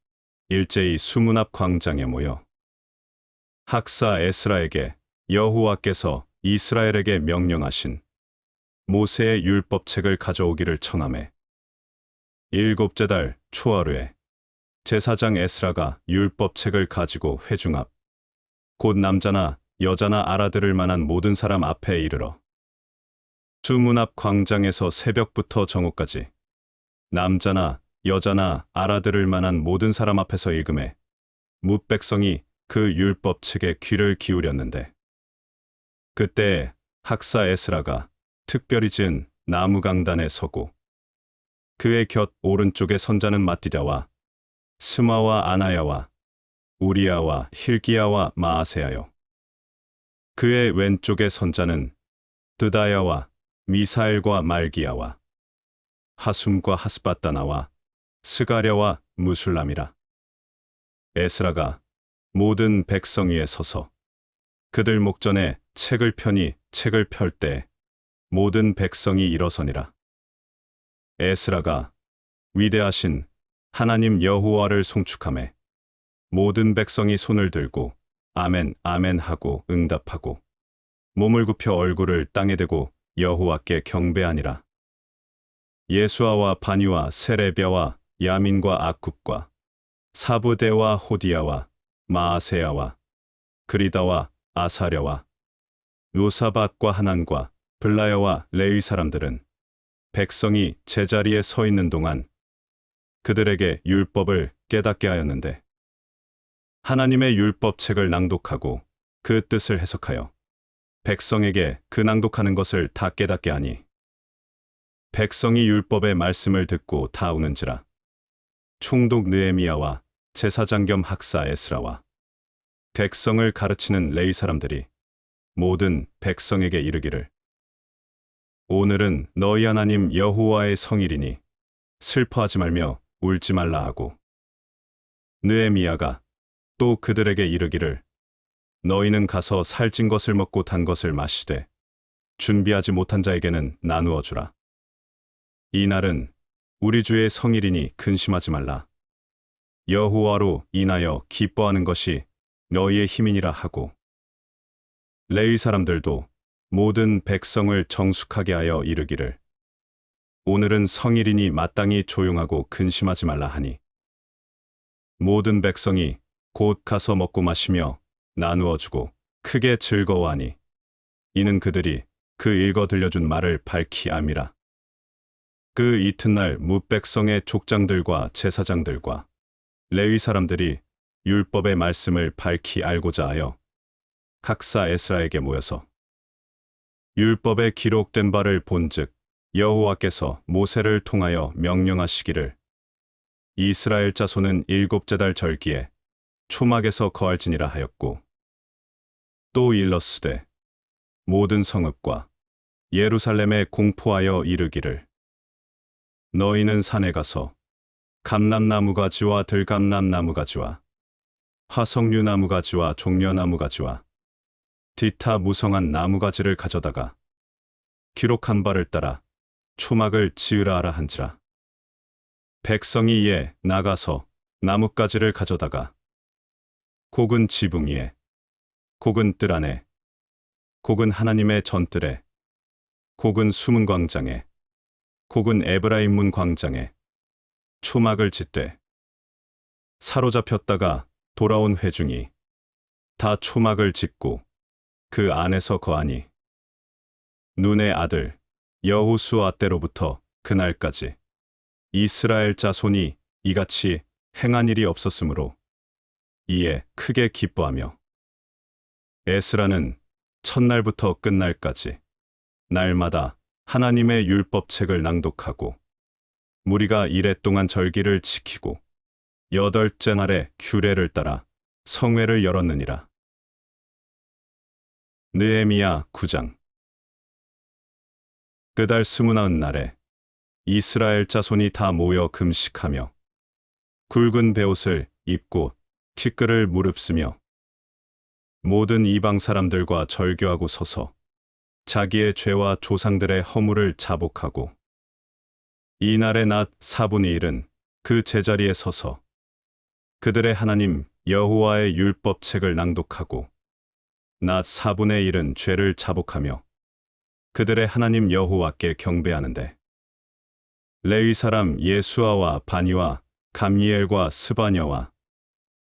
일제히 수문 앞 광장에 모여 학사 에스라에게 여호와께서 이스라엘에게 명령하신 모세의 율법책을 가져오기를 청하매 일곱째 달 초하루에 제사장 에스라가 율법책을 가지고 회중 앞 곧 남자나 여자나 알아들을 만한 모든 사람 앞에 이르러 수문 앞 광장에서 새벽부터 정오까지 남자나 여자나 알아들을 만한 모든 사람 앞에서 읽음에 뭇백성이 그 율법책에 귀를 기울였는데 그때 학사 에스라가 특별히 지은 나무 강단에 서고 그의 곁 오른쪽에 선자는 마띠랴와 스마와 아나야와 우리야와 힐기야와 마아세야요 그의 왼쪽에 선자는 드다야와 미사엘과 말기야와 하숨과 하스바다나와 스가랴와 무술람이라. 에스라가 모든 백성 위에 서서 그들 목전에 책을 펴니 책을 펼 때 모든 백성이 일어서니라. 에스라가 위대하신 하나님 여호와를 송축하매 모든 백성이 손을 들고 아멘 아멘 하고 응답하고 몸을 굽혀 얼굴을 땅에 대고 여호와께 경배하니라. 예수아와 바니와 세레비아와 야민과 아굽과 사부대와 호디야와 마아세야와 그리다와 아사랴와 요사밧과 하난과 블라야와 레위 사람들은 백성이 제자리에 서 있는 동안 그들에게 율법을 깨닫게 하였는데 하나님의 율법책을 낭독하고 그 뜻을 해석하여 백성에게 그 낭독하는 것을 다 깨닫게 하니 백성이 율법의 말씀을 듣고 다 우는지라. 총독 느헤미야와 제사장 겸 학사 에스라와 백성을 가르치는 레위 사람들이 모든 백성에게 이르기를 오늘은 너희 하나님 여호와의 성일이니 슬퍼하지 말며 울지 말라 하고 느헤미야가 또 그들에게 이르기를 너희는 가서 살찐 것을 먹고 단 것을 마시되 준비하지 못한 자에게는 나누어 주라. 이 날은 우리 주의 성일이니 근심하지 말라. 여호와로 인하여 기뻐하는 것이 너희의 힘이니라 하고 레위 사람들도 모든 백성을 정숙하게 하여 이르기를 오늘은 성일이니 마땅히 조용하고 근심하지 말라 하니 모든 백성이 곧 가서 먹고 마시며 나누어 주고 크게 즐거워하니 이는 그들이 그 읽어 들려준 말을 밝히 암이라. 그 이튿날 뭇백성의 족장들과 제사장들과 레위 사람들이 율법의 말씀을 밝히 알고자 하여 학사 에스라에게 모여서 율법에 기록된 바를 본즉 여호와께서 모세를 통하여 명령하시기를 이스라엘 자손은 일곱째 달 절기에 초막에서 거할지니라 하였고 또 일러스되 모든 성읍과 예루살렘에 공포하여 이르기를 너희는 산에 가서 감람나무 가지와 들감람나무 가지와 화석류 나무 가지와 종려나무 가지와 디타 무성한 나무 가지를 가져다가 기록한 바를 따라 초막을 지으라 하라 한지라. 백성이 이에 나가서 나뭇가지를 가져다가 곡은 지붕 위에 곡은 뜰 안에 곡은 하나님의 전뜰에 혹은 수문 광장에, 혹은 에브라임 문 광장에 초막을 짓되 사로잡혔다가 돌아온 회중이 다 초막을 짓고 그 안에서 거하니 눈의 아들 여호수아 때로부터 그날까지 이스라엘 자손이 이같이 행한 일이 없었으므로 이에 크게 기뻐하며 에스라는 첫날부터 끝날까지 날마다 하나님의 율법책을 낭독하고 무리가 이레 동안 절기를 지키고 여덟째 날에 규례를 따라 성회를 열었느니라. 느헤미야 9장. 그달 29날에 이스라엘 자손이 다 모여 금식하며 굵은 베옷을 입고 티끌을 무릅쓰며 모든 이방 사람들과 절교하고 서서 자기의 죄와 조상들의 허물을 자복하고 이날의 낮 4분의 1은 그 제자리에 서서 그들의 하나님 여호와의 율법책을 낭독하고 낮 4분의 1은 죄를 자복하며 그들의 하나님 여호와께 경배하는데 레위 사람 예수아와 바니와 감리엘과 스바냐와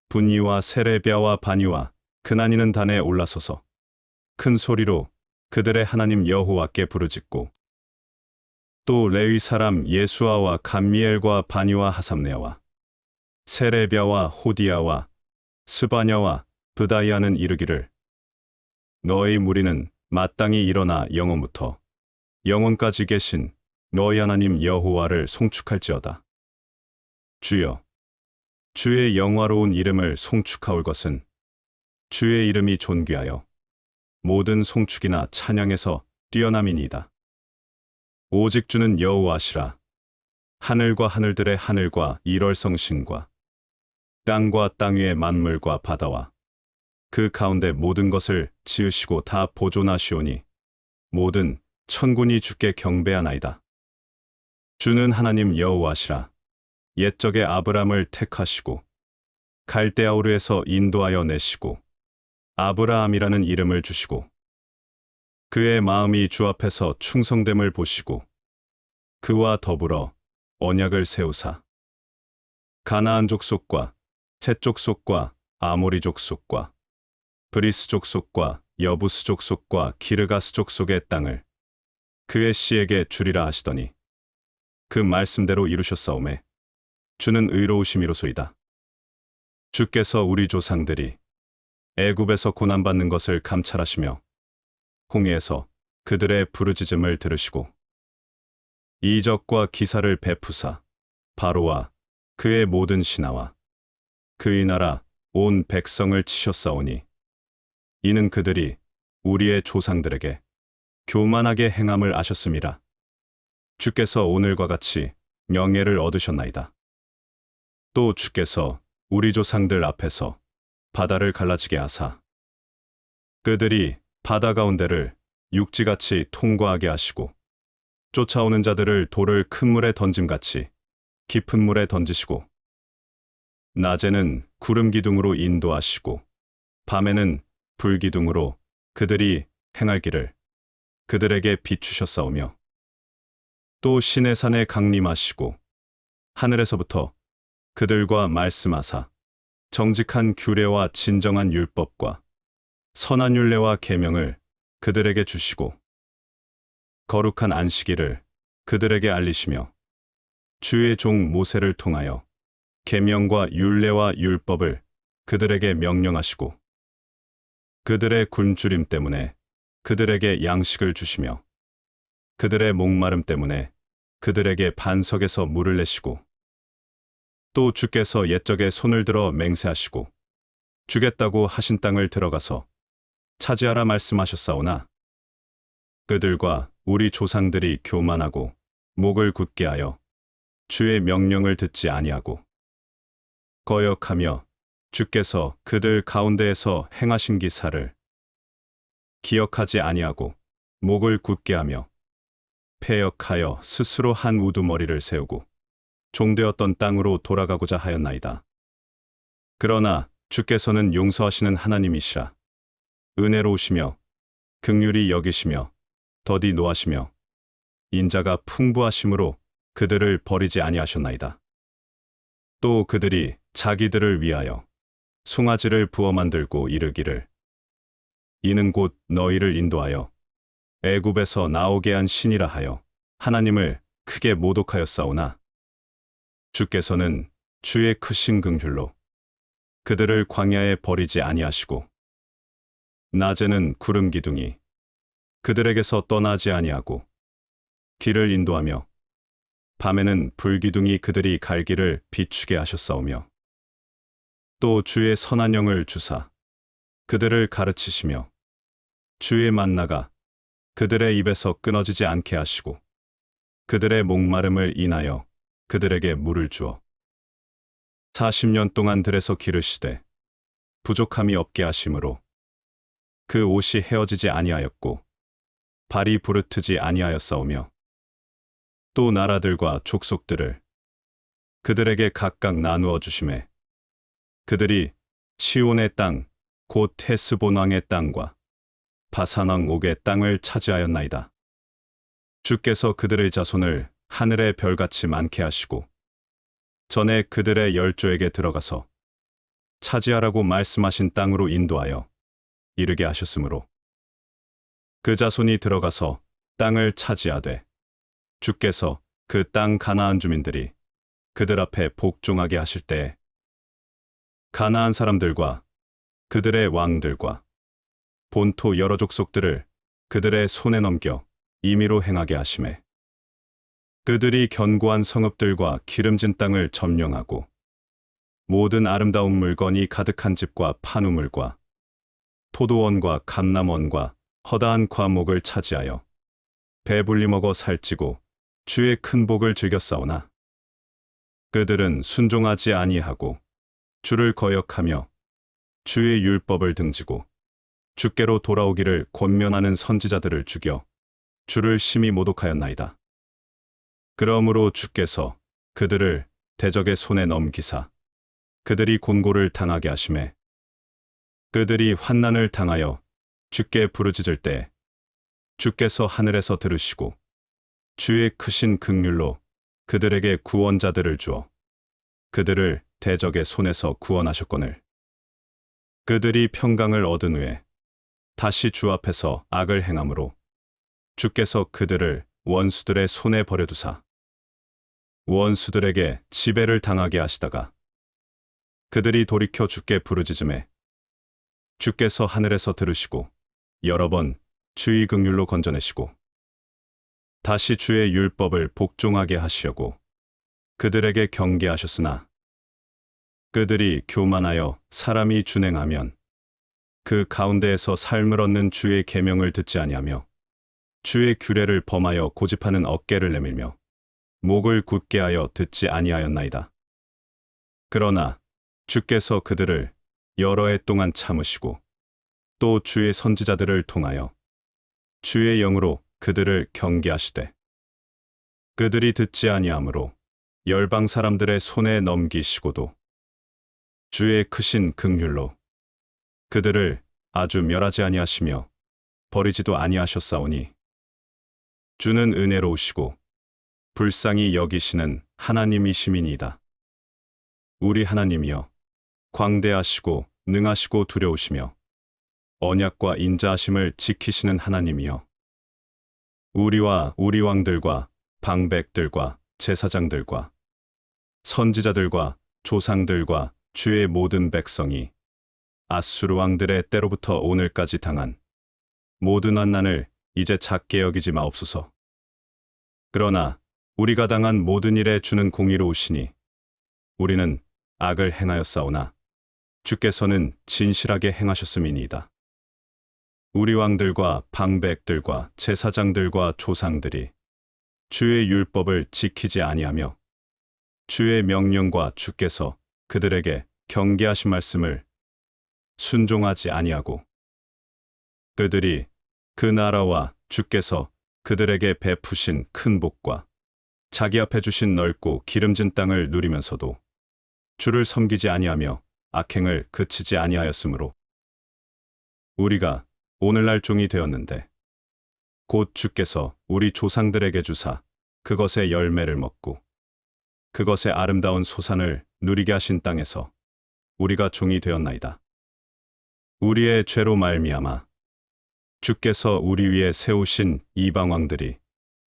분니와 세레비아와 바니와 그나니는 단에 올라서서 큰 소리로 그들의 하나님 여호와께 부르짖고 또 레위 사람 예수아와 감미엘과 바니와 하삼네아와 세레비아와 호디야와 스바냐와 브다이아는 이르기를 너희 무리는 마땅히 일어나 영원부터 영원까지 계신 너희 하나님 여호와를 송축할지어다. 주여, 주의 영화로운 이름을 송축하올 것은 주의 이름이 존귀하여 모든 송축이나 찬양에서 뛰어남이니이다. 오직 주는 여호와시라. 하늘과 하늘들의 하늘과 일월성신과 땅과 땅 위의 만물과 바다와 그 가운데 모든 것을 지으시고 다 보존하시오니 모든 천군이 주께 경배하나이다. 주는 하나님 여호와시라. 옛적에 아브람을 택하시고 갈대아 우르에서 인도하여 내시고 아브라함이라는 이름을 주시고 그의 마음이 주 앞에서 충성됨을 보시고 그와 더불어 언약을 세우사 가나안 족속과 헷 족속과 아모리 족속과 브리스 족속과 여부스 족속과 기르가스 족속의 땅을 그의 씨에게 주리라 하시더니 그 말씀대로 이루셨사오매 주는 의로우심이로소이다. 주께서 우리 조상들이 애굽에서 고난받는 것을 감찰하시며 홍해에서 그들의 부르짖음을 들으시고 이적과 기사를 베푸사 바로와 그의 모든 신하와 그의 나라 온 백성을 치셨사오니 이는 그들이 우리의 조상들에게 교만하게 행함을 아셨음이라. 주께서 오늘과 같이 명예를 얻으셨나이다. 또 주께서 우리 조상들 앞에서 바다를 갈라지게 하사 그들이 바다 가운데를 육지같이 통과하게 하시고 쫓아오는 자들을 돌을 큰 물에 던짐같이 깊은 물에 던지시고 낮에는 구름 기둥으로 인도하시고 밤에는 불 기둥으로 그들이 행할 길을 그들에게 비추셨사오며 또 시내 산에 강림하시고 하늘에서부터 그들과 말씀하사 정직한 규례와 진정한 율법과 선한 율례와 계명을 그들에게 주시고 거룩한 안식일을 그들에게 알리시며 주의 종 모세를 통하여 계명과 율례와 율법을 그들에게 명령하시고 그들의 굶주림 때문에 그들에게 양식을 주시며 그들의 목마름 때문에 그들에게 반석에서 물을 내시고 또 주께서 옛적에 손을 들어 맹세하시고 주겠다고 하신 땅을 들어가서 차지하라 말씀하셨사오나 그들과 우리 조상들이 교만하고 목을 굳게 하여 주의 명령을 듣지 아니하고 거역하며 주께서 그들 가운데에서 행하신 기사를 기억하지 아니하고 목을 굳게 하며 패역하여 스스로 한 우두머리를 세우고 종되었던 땅으로 돌아가고자 하였나이다. 그러나 주께서는 용서하시는 하나님이시라. 은혜로우시며 긍휼히 여기시며 더디 노하시며 인자가 풍부하심으로 그들을 버리지 아니하셨나이다. 또 그들이 자기들을 위하여 송아지를 부어 만들고 이르기를 이는 곧 너희를 인도하여 애굽에서 나오게 한 신이라 하여 하나님을 크게 모독하였사오나 주께서는 주의 크신 긍휼로 그들을 광야에 버리지 아니하시고 낮에는 구름 기둥이 그들에게서 떠나지 아니하고 길을 인도하며 밤에는 불기둥이 그들이 갈 길을 비추게 하셨사오며 또 주의 선한 영을 주사 그들을 가르치시며 주의 만나가 그들의 입에서 끊어지지 않게 하시고 그들의 목마름을 인하여 그들에게 물을 주어 40년 동안 들에서 기르시되 부족함이 없게 하심으로 그 옷이 헤어지지 아니하였고 발이 부르트지 아니하였사오며 또 나라들과 족속들을 그들에게 각각 나누어 주심에 그들이 시온의 땅 곧 헤스본 왕의 땅과 바산 왕 옥의 땅을 차지하였나이다. 주께서 그들의 자손을 하늘의 별같이 많게 하시고 전에 그들의 열조에게 들어가서 차지하라고 말씀하신 땅으로 인도하여 이르게 하셨으므로 그 자손이 들어가서 땅을 차지하되 주께서 그 땅 가나안 주민들이 그들 앞에 복종하게 하실 때에 가나안 사람들과 그들의 왕들과 본토 여러 족속들을 그들의 손에 넘겨 임의로 행하게 하심에 그들이 견고한 성읍들과 기름진 땅을 점령하고 모든 아름다운 물건이 가득한 집과 판우물과 토도원과 감람원과 허다한 과목을 차지하여 배불리 먹어 살찌고 주의 큰 복을 즐겼사오나 그들은 순종하지 아니하고 주를 거역하며 주의 율법을 등지고 주께로 돌아오기를 권면하는 선지자들을 죽여 주를 심히 모독하였나이다. 그러므로 주께서 그들을 대적의 손에 넘기사 그들이 곤고를 당하게 하심에 그들이 환난을 당하여 주께 부르짖을 때 주께서 하늘에서 들으시고 주의 크신 긍휼로 그들에게 구원자들을 주어 그들을 대적의 손에서 구원하셨거늘 그들이 평강을 얻은 후에 다시 주 앞에서 악을 행함으로 주께서 그들을 원수들의 손에 버려두사 원수들에게 지배를 당하게 하시다가 그들이 돌이켜 주께 부르짖음에 주께서 하늘에서 들으시고 여러 번 주의 긍휼로 건져내시고 다시 주의 율법을 복종하게 하시려고 그들에게 경계하셨으나 그들이 교만하여 사람이 준행하면 그 가운데에서 삶을 얻는 주의 계명을 듣지 아니하며 주의 규례를 범하여 고집하는 어깨를 내밀며 목을 굳게 하여 듣지 아니하였나이다. 그러나 주께서 그들을 여러 해 동안 참으시고 또 주의 선지자들을 통하여 주의 영으로 그들을 경계하시되 그들이 듣지 아니하므로 열방 사람들의 손에 넘기시고도 주의 크신 긍휼로 그들을 아주 멸하지 아니하시며 버리지도 아니하셨사오니 주는 은혜로우시고 불쌍히 여기시는 하나님이시미니이다. 우리 하나님이여 광대하시고 능하시고 두려우시며 언약과 인자하심을 지키시는 하나님이여 우리와 우리 왕들과 방백들과 제사장들과 선지자들과 조상들과 주의 모든 백성이 아수르 왕들의 때로부터 오늘까지 당한 모든 환난을 이제 작게 여기지 마옵소서. 그러나 우리가 당한 모든 일에 주는 공의로우시니 우리는 악을 행하였사오나 주께서는 진실하게 행하셨음이니이다. 우리 왕들과 방백들과 제사장들과 조상들이 주의 율법을 지키지 아니하며 주의 명령과 주께서 그들에게 경계하신 말씀을 순종하지 아니하고 그들이 그 나라와 주께서 그들에게 베푸신 큰 복과 자기 앞에 주신 넓고 기름진 땅을 누리면서도 주를 섬기지 아니하며 악행을 그치지 아니하였으므로 우리가 오늘날 종이 되었는데 곧 주께서 우리 조상들에게 주사 그것의 열매를 먹고 그것의 아름다운 소산을 누리게 하신 땅에서 우리가 종이 되었나이다. 우리의 죄로 말미암아 주께서 우리 위에 세우신 이방 왕들이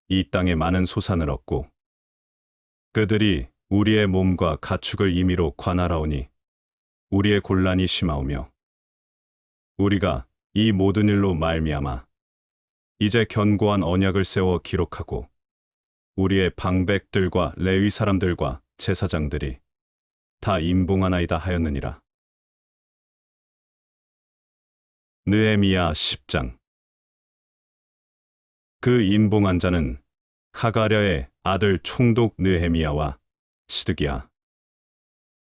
이 땅에 많은 소산을 얻고 그들이 우리의 몸과 가축을 임의로 관할하오니 우리의 곤란이 심하오며 우리가 이 모든 일로 말미암아 이제 견고한 언약을 세워 기록하고 우리의 방백들과 레위 사람들과 제사장들이 다 임봉하나이다 하였느니라. 느헤미야 10장. 그 임봉한 자는 하가랴의 아들 총독 느헤미야와 시드기야,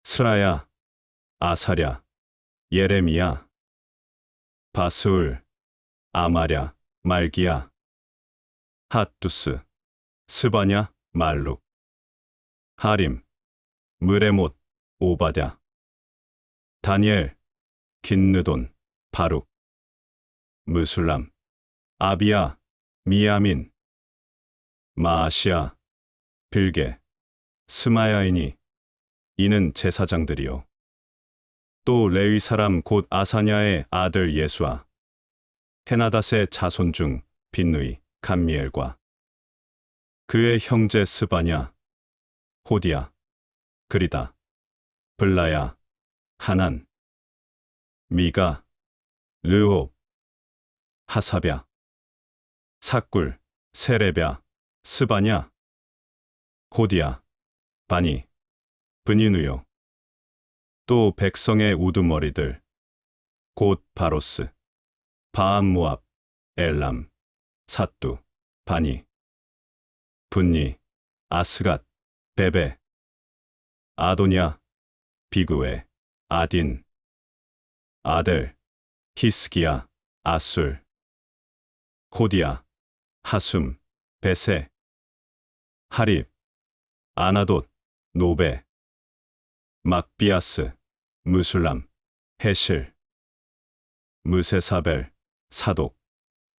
스라야, 아사랴, 예레미야, 바스울, 아마랴, 말기야, 핫두스, 스바냐, 말룩, 하림, 무레못, 오바댜, 다니엘, 긴느돈, 바룩, 무술람, 아비야, 미야민, 마아시야, 빌게, 스마야이니 이는 제사장들이요. 또 레위 사람 곧 아사냐의 아들 예수아, 헤나닷의 자손 중 빈누이, 감미엘과 그의 형제 스바냐, 호디야, 그리다, 블라야, 하난, 미가, 르홉, 하사랴, 삭굴, 세레랴, 스바냐, 호디야, 바니, 브니누요. 또 백성의 우두머리들, 곧 바로스, 바암모압, 엘람, 삿두, 바니, 분니, 아스갓, 베베, 아도냐, 비그웨, 아딘, 아델, 히스기야, 아술, 호디야, 하숨, 베세, 하립, 아나돗, 노베, 막비아스, 무술람, 헤실, 무세사벨, 사독,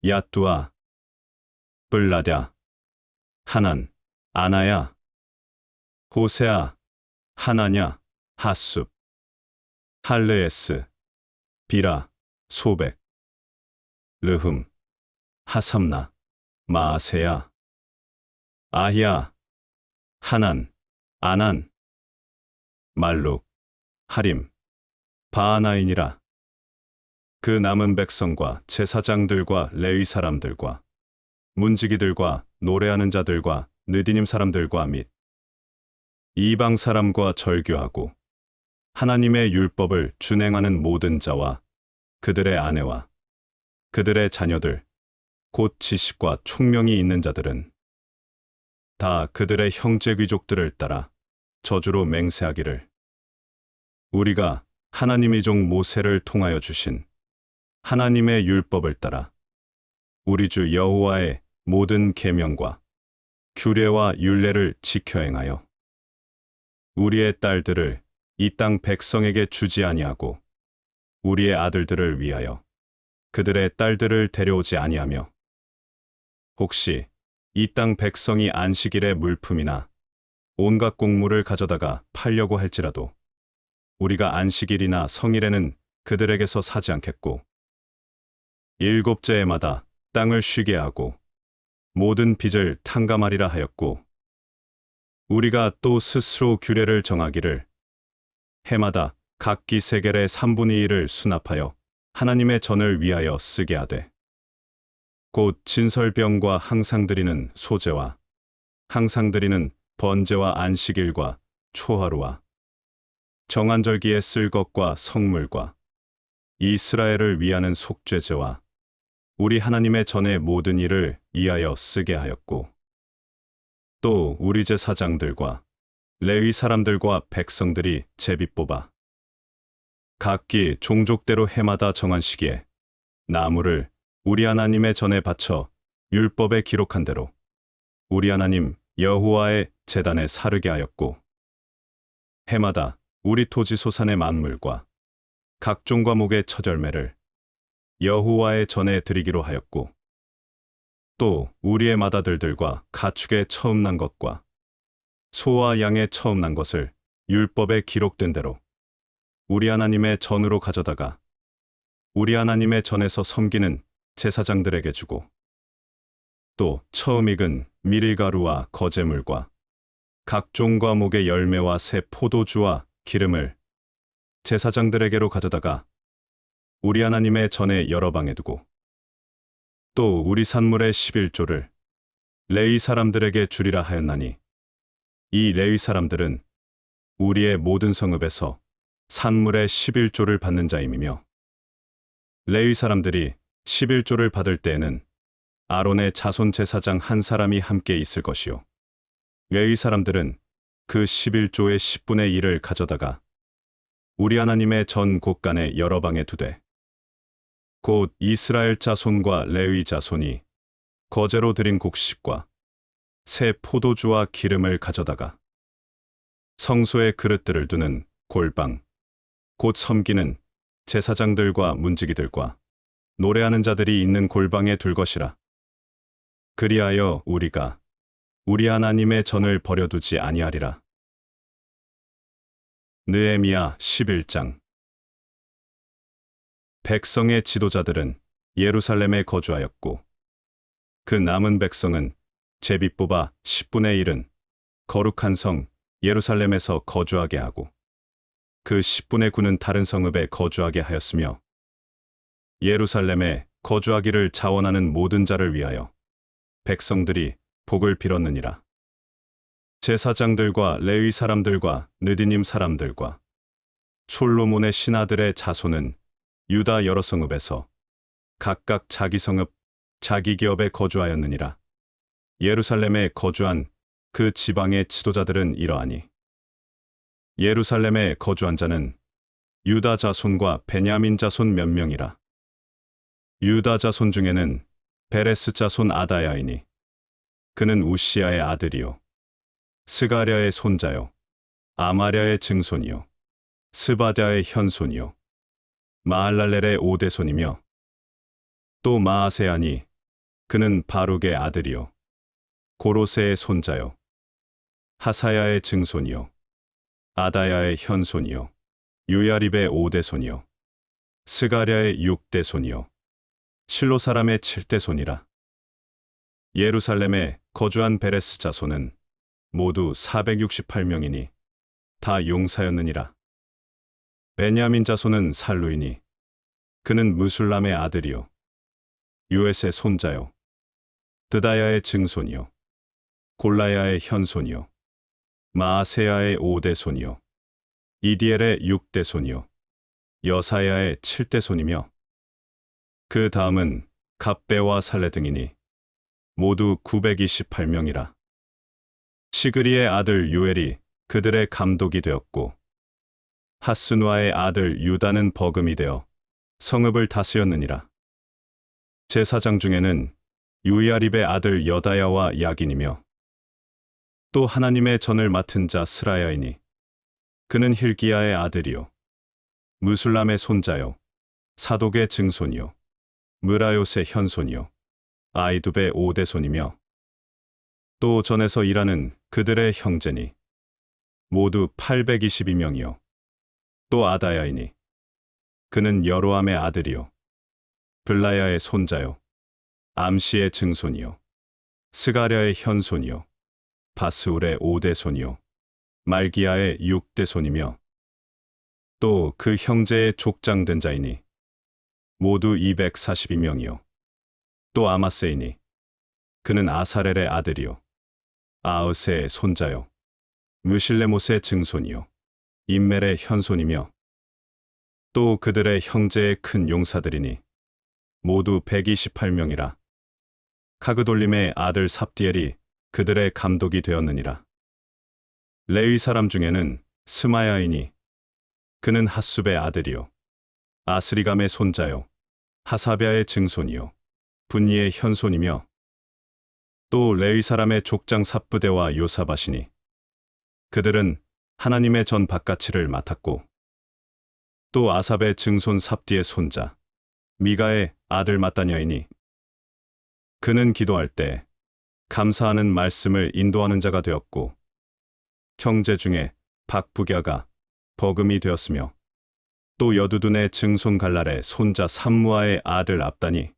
야뚜아, 블라랴, 하난, 아나야, 호세아, 하나냐, 하숲, 할르에스, 비라, 소백, 르흠, 하삼나, 마아세야, 아히야, 하난, 아난, 말룩, 하림, 바하나인이라. 그 남은 백성과 제사장들과 레위 사람들과 문지기들과 노래하는 자들과 느디님 사람들과 및 이방 사람과 절교하고 하나님의 율법을 준행하는 모든 자와 그들의 아내와 그들의 자녀들 곧 지식과 총명이 있는 자들은 다 그들의 형제 귀족들을 따라 저주로 맹세하기를 우리가 하나님의 종 모세를 통하여 주신 하나님의 율법을 따라 우리 주 여호와의 모든 계명과 규례와 율례를 지켜 행하여 우리의 딸들을 이 땅 백성에게 주지 아니하고 우리의 아들들을 위하여 그들의 딸들을 데려오지 아니하며 혹시 이 땅 백성이 안식일의 물품이나 온갖 곡물을 가져다가 팔려고 할지라도 우리가 안식일이나 성일에는 그들에게서 사지 않겠고 일곱째마다 땅을 쉬게 하고 모든 빚을 탕감하리라 하였고 우리가 또 스스로 규례를 정하기를 해마다 각기 세겔의 3분의 1을 수납하여 하나님의 전을 위하여 쓰게 하되 곧 진설병과 항상드리는 소제와 항상드리는 번제와 안식일과 초하루와 정한절기에 쓸 것과 성물과 이스라엘을 위하는 속죄제와 우리 하나님의 전의 모든 일을 이하여 쓰게 하였고 또 우리 제사장들과 레위 사람들과 백성들이 제비 뽑아 각기 종족대로 해마다 정한 시기에 나무를 우리 하나님의 전에 바쳐 율법에 기록한 대로 우리 하나님 여호와의 제단에 사르게 하였고 해마다 우리 토지 소산의 만물과 각종 과목의 처절매를 여호와의 전에 드리기로 하였고 또 우리의 맏아들들과 가축에 처음 난 것과 소와 양에 처음 난 것을 율법에 기록된 대로 우리 하나님의 전으로 가져다가 우리 하나님의 전에서 섬기는 제사장들에게 주고, 또 처음 익은 미리가루와 거제물과 각종 과목의 열매와 새 포도주와 기름을 제사장들에게로 가져다가 우리 하나님의 전에 여러 방에 두고, 또 우리 산물의 11조를 레위 사람들에게 주리라 하였나니, 이 레위 사람들은 우리의 모든 성읍에서 산물의 11조를 받는 자임이며, 레위 사람들이 11조를 받을 때에는 아론의 자손 제사장 한 사람이 함께 있을 것이요, 레위 사람들은 그 11조의 10분의 1을 가져다가 우리 하나님의 전 곳간에 여러 방에 두되, 곧 이스라엘 자손과 레위 자손이 거제로 드린 곡식과 새 포도주와 기름을 가져다가 성소에 그릇들을 두는 골방, 곧 섬기는 제사장들과 문지기들과 노래하는 자들이 있는 골방에 둘 것이라. 그리하여 우리가 우리 하나님의 전을 버려두지 아니하리라. 느헤미야 11장. 백성의 지도자들은 예루살렘에 거주하였고, 그 남은 백성은 제비 뽑아 10분의 1은 거룩한 성 예루살렘에서 거주하게 하고, 그 10분의 9는 다른 성읍에 거주하게 하였으며, 예루살렘에 거주하기를 자원하는 모든 자를 위하여 백성들이 복을 빌었느니라. 제사장들과 레위 사람들과 느디님 사람들과 솔로몬의 신하들의 자손은 유다 여러 성읍에서 각각 자기 성읍, 자기 기업에 거주하였느니라. 예루살렘에 거주한 그 지방의 지도자들은 이러하니, 예루살렘에 거주한 자는 유다 자손과 베냐민 자손 몇 명이라. 유다 자손 중에는 베레스 자손 아다야이니, 그는 우시야의 아들이요 스가랴의 손자요 아마랴의 증손이요 스바랴의 현손이요 마할랄렐의 오대손이며, 또 마아세아니, 그는 바룩의 아들이요 고로세의 손자요 하사야의 증손이요 아다야의 현손이요 유야립의 오대손이요 스가랴의 육대손이요 실로 사람의 7대손이라. 예루살렘에 거주한 베레스 자손은 모두 468명이니 다 용사였느니라. 베냐민 자손은 살루이니, 그는 무술람의 아들이요 유엣의 손자요 드다야의 증손이요 골라야의 현손이요 마아세야의 5대손이요 이디엘의 6대손이요 여사야의 7대손이며, 그 다음은 갑배와 살레 등이니 모두 928명이라. 시그리의 아들 요엘이 그들의 감독이 되었고, 하스누아의 아들 유다는 버금이 되어 성읍을 다스렸느니라. 제사장 중에는 유야립의 아들 여다야와 야긴이며, 또 하나님의 전을 맡은 자 스라야이니, 그는 힐기야의 아들이요 무술람의 손자요 사독의 증손이요 무라요스의 현손이요 아이두베의 5대손이며, 또 전에서 일하는 그들의 형제니 모두 822명이요 또 아다야이니, 그는 여로함의 아들이요 블라야의 손자요 암시의 증손이요 스가랴의 현손이요 바스울의 5대손이요 말기야의 6대손이며, 또 그 형제의 족장된 자이니 모두 242명이요 또 아마세이니, 그는 아사렐의 아들이요 아으세의 손자요 무실레못의 증손이요 임멜의 현손이며, 또 그들의 형제의 큰 용사들이니 모두 128명이라. 카그돌림의 아들 삽디엘이 그들의 감독이 되었느니라. 레위 사람 중에는 스마야이니, 그는 핫숲의 아들이요 아스리감의 손자요 하사랴의 증손이요 분니의 현손이며, 또 레위 사람의 족장 삽부대와 요사바시니, 그들은 하나님의 전 바깥을 맡았고, 또 아삽의 증손 삽디의 손자 미가의 아들 마따냐이니, 그는 기도할 때 감사하는 말씀을 인도하는 자가 되었고 형제 중에 박부갸가 버금이 되었으며 또 여두둔의 증손 갈랄의 손자 삼무아의 아들 압단이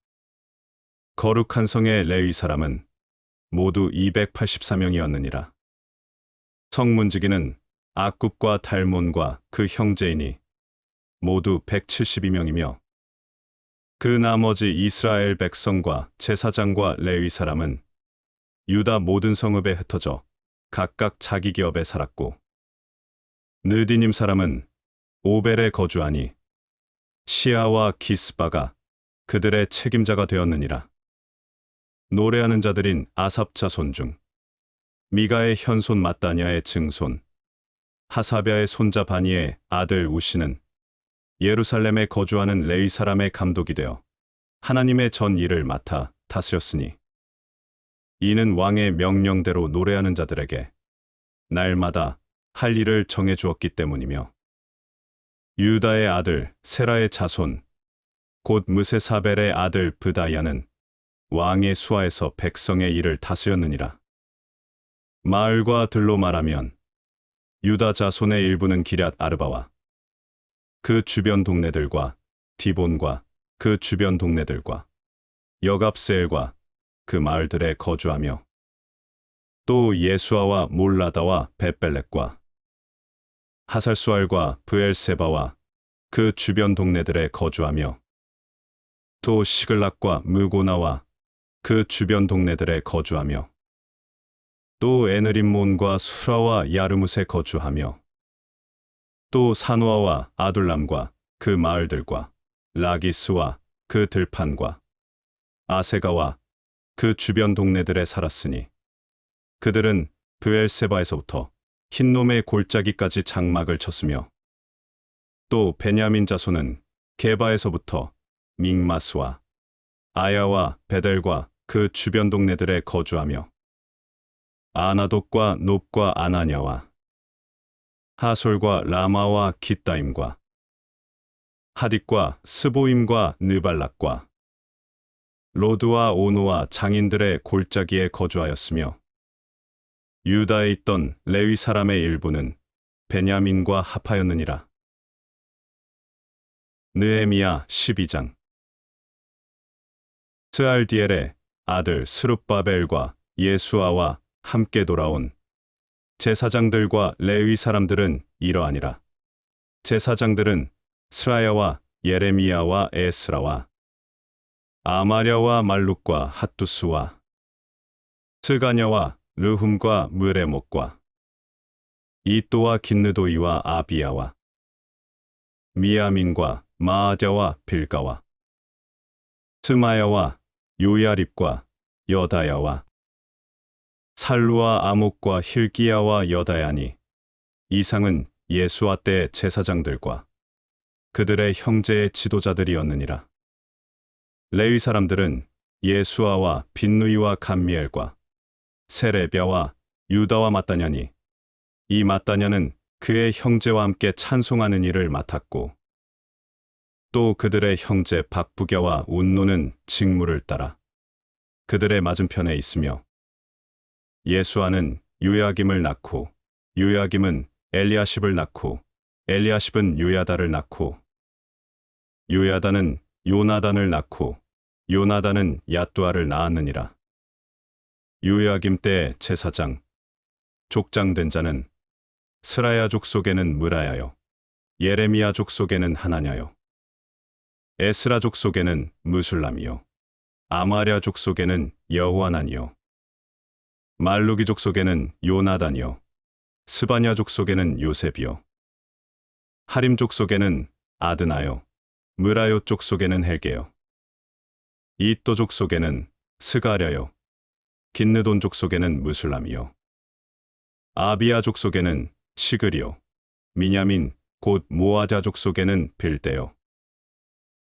거룩한 성의 레위 사람은 모두 284명이었느니라. 성문지기는 악굽과 달몬과 그 형제이니 모두 172명이며 그 나머지 이스라엘 백성과 제사장과 레위 사람은 유다 모든 성읍에 흩어져 각각 자기 기업에 살았고 느디님 사람은 오벨에 거주하니 시아와 기스바가 그들의 책임자가 되었느니라. 노래하는 자들인 아삽 자손 중 미가의 현손 마따냐의 증손 하사랴의 손자 바니의 아들 우시는 예루살렘에 거주하는 레위 사람의 감독이 되어 하나님의 전 일을 맡아 다스렸으니 이는 왕의 명령대로 노래하는 자들에게 날마다 할 일을 정해 주었기 때문이며 유다의 아들 세라의 자손 곧 무세사벨의 아들 브다야는 왕의 수하에서 백성의 일을 다스렸느니라. 마을과 들로 말하면 유다 자손의 일부는 기럇 아르바와 그 주변 동네들과 디본과 그 주변 동네들과 여갑세엘과 그 마을들에 거주하며 또 예수아와 몰라다와 벳벨렉과 하살수알과 브엘세바와 그 주변 동네들에 거주하며 또 시글락과 무고나와 그 주변 동네들에 거주하며 또 에느림몬과 수라와 야르뭇에 거주하며 또 사노아와 아둘람과 그 마을들과 라기스와 그 들판과 아세가와 그 주변 동네들에 살았으니 그들은 브엘세바에서부터 흰놈의 골짜기까지 장막을 쳤으며 또 베냐민 자손은 게바에서부터 믹마스와 아야와 베델과 그 주변 동네들에 거주하며 아나돗과 놉과 아나냐와 하솔과 라마와 깃다임과 하딕과 스보임과 느발락과 로드와 오노와 장인들의 골짜기에 거주하였으며 유다에 있던 레위 사람의 일부는 베냐민과 합하였느니라. 느헤미야 12장. 스알디엘의 아들 스룹바벨과 예수아와 함께 돌아온 제사장들과 레위 사람들은 이러하니라. 제사장들은 스라야와 예레미야와 에스라와 아마랴와 말룩과 핫두스와 스가냐와 르훔과 무레목과 이또와 긴느도이와 아비야와 미야민과 마아자와 빌가와 스마야와 요야립과 여다야와 살루와 아목과 힐기야와 여다야니 이상은 예수아 때 제사장들과 그들의 형제의 지도자들이었느니라. 레위 사람들은 예수아와 빈누이와 감미엘과 세레비아와 유다와 마따냐니 이 마따냐는 그의 형제와 함께 찬송하는 일을 맡았고 또 그들의 형제 박부갸와 운노는 직무를 따라 그들의 맞은편에 있으며 예수아는 요야김을 낳고 요야김은 엘리아십을 낳고 엘리아십은 요야다를 낳고 요야다는 요나단을 낳고 요나단은 야뚜아를 낳았느니라. 요야김 때 제사장 족장된 자는 스라야 족속에는 무라야요 예레미야 족속에는 하나냐요 에스라 족속에는 무술람이요 아마랴 족속에는 여호하나니요 말루기 족속에는 요나단이요 스바냐 족속에는 요셉이요 하림 족속에는 아드나요 무라요 족속에는 헬게요 이또 족속에는 스가랴요 긴느돈 족속에는 무술람이요 아비야 족속에는 시그리요 미냐민 곧 모아자 족속에는 빌대요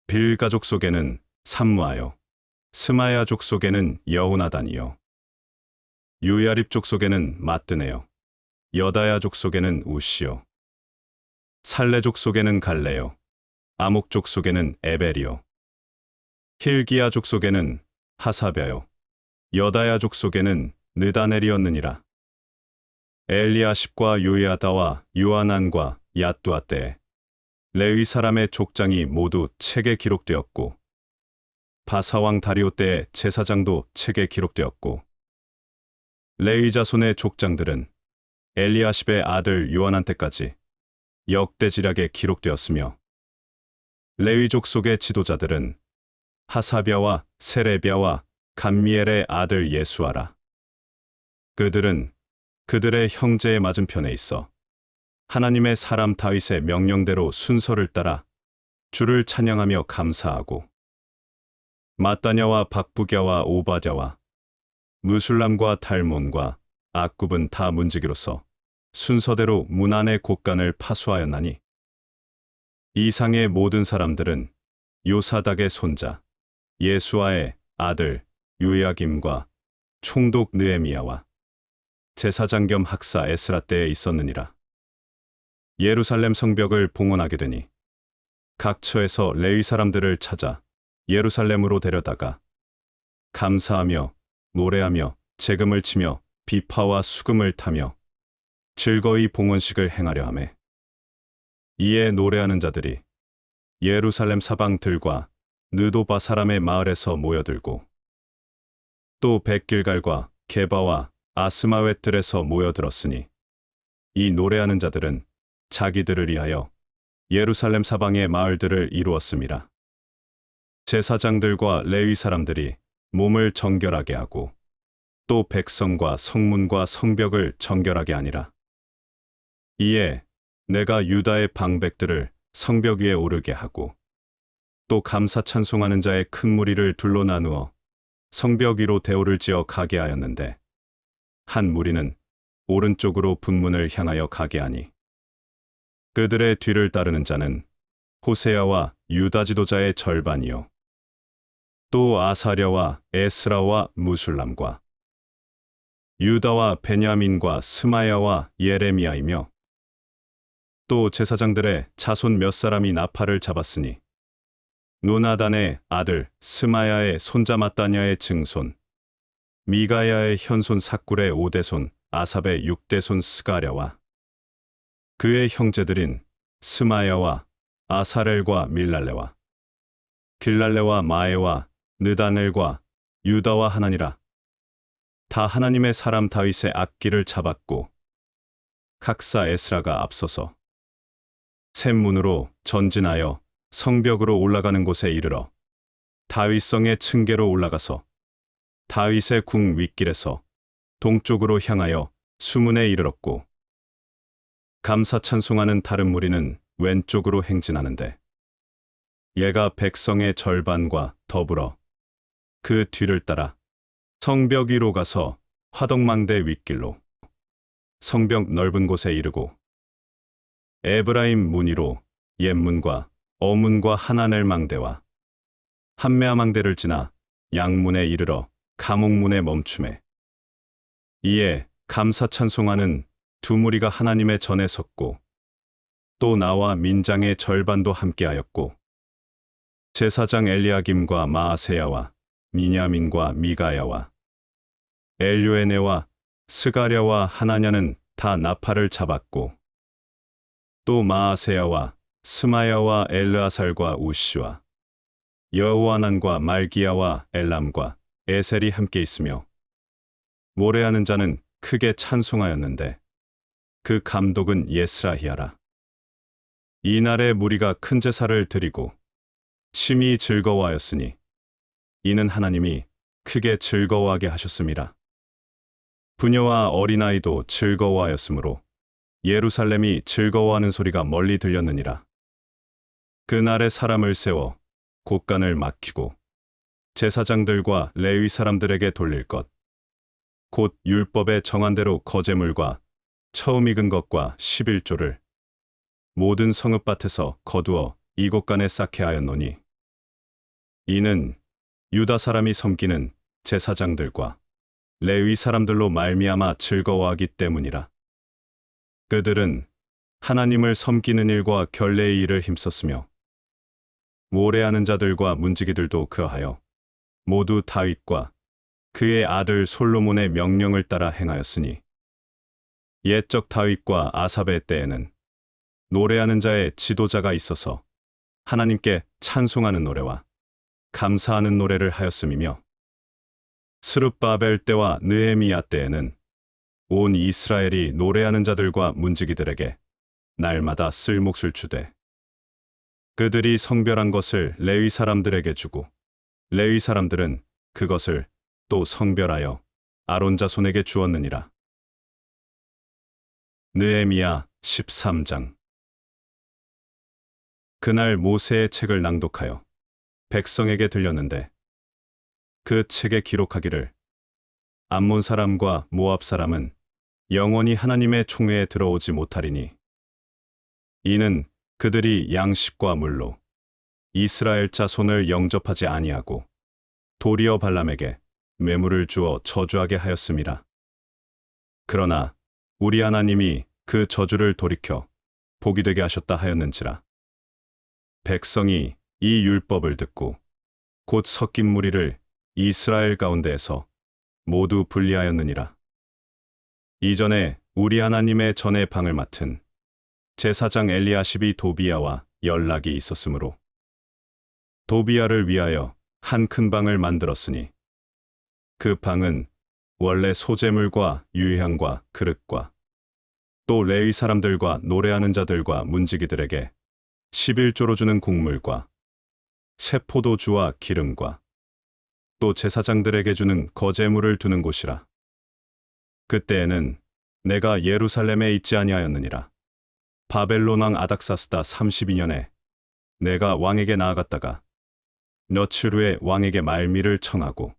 빌가 족속에는 삼무아요 스마야 족속에는 여호나단이요 요야립 족속에는 마뜨네요 여다야 족속에는 우시요 살레 족속에는 갈레요 아목 족속에는 에벨이요 힐기야 족속에는 하사벼요 여다야 족속에는 느다넬이었느니라. 엘리아십과 요야다와 요하난과 야뚜아 때에 레위 사람의 족장이 모두 책에 기록되었고, 바사왕 다리오 때의 제사장도 책에 기록되었고, 레위 자손의 족장들은 엘리아십의 아들 요하난 때까지 역대지략에 기록되었으며, 레위 족속의 지도자들은 하사랴와 세레비야와 감미엘의 아들 예수아라. 그들은 그들의 형제의 맞은편에 있어 하나님의 사람 다윗의 명령대로 순서를 따라 주를 찬양하며 감사하고, 마따냐와 박부랴와 오바댜와 무술람과 달몬과 악굽은 다 문지기로서 순서대로 문 안의 곳간을 파수하였나니, 이상의 모든 사람들은 요사닥의 손자 예수아의 아들 요야김과 총독 느헤미야와 제사장 겸 학사 에스라 때에 있었느니라. 예루살렘 성벽을 봉헌하게 되니 각 처에서 레위 사람들을 찾아 예루살렘으로 데려다가 감사하며 노래하며 재금을 치며 비파와 수금을 타며 즐거이 봉헌식을 행하려 하매, 이에 노래하는 자들이 예루살렘 사방들과 느도바 사람의 마을에서 모여들고, 또 백길갈과 게바와 아스마웻들에서 모여들었으니, 이 노래하는 자들은 자기들을 위하여 예루살렘 사방의 마을들을 이루었음이라. 제사장들과 레위 사람들이 몸을 정결하게 하고, 또 백성과 성문과 성벽을 정결하게 하니라. 이에 내가 유다의 방백들을 성벽 위에 오르게 하고, 또 감사 찬송하는 자의 큰 무리를 둘로 나누어 성벽 위로 대오를 지어 가게 하였는데, 한 무리는 오른쪽으로 북문을 향하여 가게 하니, 그들의 뒤를 따르는 자는 호세야와 유다 지도자의 절반이요, 또 아사랴와 에스라와 무술람과 유다와 베냐민과 스마야와 예레미야이며, 또 제사장들의 자손 몇 사람이 나팔을 잡았으니, 노나단의 아들 스마야의 손자 마따냐의 증손, 미가야의 현손 삭굴의 5대손 아삽의 6대손 스가랴와 그의 형제들인 스마야와 아사렐과 밀랄레와 길랄레와 마에와 느다넬과 유다와 하나니라. 다 하나님의 사람 다윗의 악기를 잡았고, 학사 에스라가 앞서서 샘문으로 전진하여 성벽으로 올라가는 곳에 이르러 다윗성의 층계로 올라가서 다윗의 궁 윗길에서 동쪽으로 향하여 수문에 이르렀고, 감사 찬송하는 다른 무리는 왼쪽으로 행진하는데, 얘가 백성의 절반과 더불어 그 뒤를 따라 성벽 위로 가서 화덕망대 윗길로 성벽 넓은 곳에 이르고, 에브라임 문위로 옛문과 어문과 하나넬 망대와 함메아 망대를 지나 양문에 이르러 감옥문에 멈춤에, 이에 감사 찬송하는 두 무리가 하나님의 전에 섰고, 또 나와 민장의 절반도 함께하였고, 제사장 엘리야김과 마아세야와 미냐민과 미가야와 엘요에네와 스가랴와 하나냐는 다 나팔을 잡았고, 또 마아세야와 스마야와 엘르아살과 우시와 여호하난과 말기야와 엘람과 에셀이 함께 있으며, 노래하는 자는 크게 찬송하였는데, 그 감독은 예스라히야라. 이날에 무리가 큰 제사를 드리고 심히 즐거워하였으니, 이는 하나님이 크게 즐거워하게 하셨음이라. 부녀와 어린아이도 즐거워하였으므로 예루살렘이 즐거워하는 소리가 멀리 들렸느니라. 그날에 사람을 세워 곳간을 막히고 제사장들과 레위 사람들에게 돌릴 것, 곧 율법에 정한 대로 거제물과 처음 익은 것과 11조를 모든 성읍밭에서 거두어 이곳간에 쌓게 하였노니, 이는 유다 사람이 섬기는 제사장들과 레위 사람들로 말미암아 즐거워하기 때문이라. 그들은 하나님을 섬기는 일과 결례의 일을 힘썼으며, 모래하는 자들과 문지기들도 그하여 모두 다윗과 그의 아들 솔로몬의 명령을 따라 행하였으니 옛적 다윗과 아삽의 때에는 노래하는 자의 지도자가 있어서 하나님께 찬송하는 노래와 감사하는 노래를 하였음이며 스룹바벨 때와 느헤미야 때에는 온 이스라엘이 노래하는 자들과 문지기들에게 날마다 쓸 몫을 주되 그들이 성별한 것을 레위 사람들에게 주고 레위 사람들은 그것을 또 성별하여 아론 자손에게 주었느니라. 느헤미야 13장. 그날 모세의 책을 낭독하여 백성에게 들렸는데 그 책에 기록하기를 암몬 사람과 모압 사람은 영원히 하나님의 총회에 들어오지 못하리니 이는 그들이 양식과 물로 이스라엘 자손을 영접하지 아니하고 도리어 발람에게 매물을 주어 저주하게 하였음이라. 그러나 우리 하나님이 그 저주를 돌이켜 복이 되게 하셨다 하였는지라. 백성이 이 율법을 듣고 곧 섞인 무리를 이스라엘 가운데에서 모두 분리하였느니라. 이전에 우리 하나님의 전의 방을 맡은 제사장 엘리야십이 도비야와 연락이 있었으므로 도비야를 위하여 한 큰 방을 만들었으니 그 방은 원래 소재물과 유향과 그릇과 또 레위 사람들과 노래하는 자들과 문지기들에게 11조로 주는 곡물과 새 포도주와 기름과 또 제사장들에게 주는 거제물을 두는 곳이라. 그때에는 내가 예루살렘에 있지 아니하였느니라. 바벨론 왕 아닥사스다 32년에 내가 왕에게 나아갔다가 며칠 후에 왕에게 말미를 청하고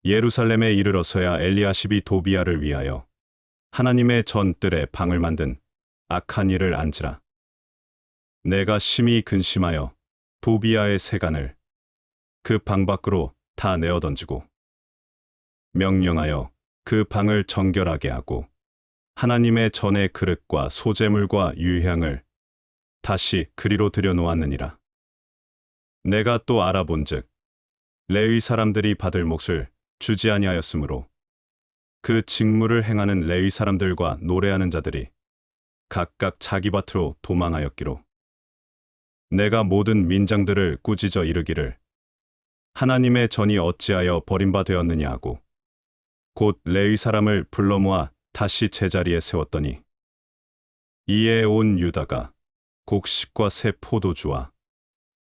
예루살렘에 이르러서야 엘리야십이 도비야를 위하여 하나님의 전뜰에 방을 만든 악한 일을 안지라. 내가 심히 근심하여 도비야의 세간을 그 방 밖으로 다 내어 던지고 명령하여 그 방을 정결하게 하고 하나님의 전의 그릇과 소재물과 유향을 다시 그리로 들여놓았느니라. 내가 또 알아본즉 레위 사람들이 받을 몫을 주지 아니하였으므로 그 직무를 행하는 레위 사람들과 노래하는 자들이 각각 자기 밭으로 도망하였기로 내가 모든 민장들을 꾸짖어 이르기를 하나님의 전이 어찌하여 버림바 되었느냐 하고 곧 레위 사람을 불러 모아 다시 제자리에 세웠더니 이에 온 유다가 곡식과 새 포도주와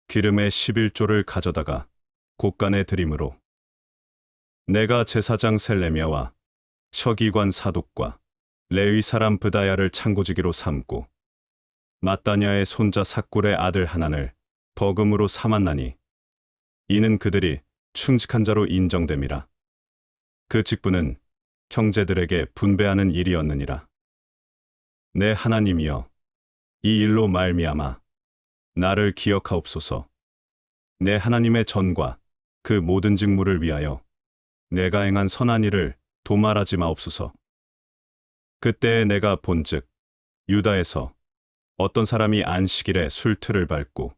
기름의 11조를 가져다가 곳간에 드림으로 내가 제사장 셀레미야와 서기관 사독과 레위 사람 브다야를 창고지기로 삼고 마따냐의 손자 삭굴의 아들 하난을 버금으로 삼았나니 이는 그들이 충직한 자로 인정됨이라. 그 직분은 형제들에게 분배하는 일이었느니라. 내 하나님이여 이 일로 말미암아 나를 기억하옵소서. 내 하나님의 전과 그 모든 직무를 위하여 내가 행한 선한 일을 도말하지 마옵소서. 그때에 내가 본즉 유다에서 어떤 사람이 안식일에 술틀을 밟고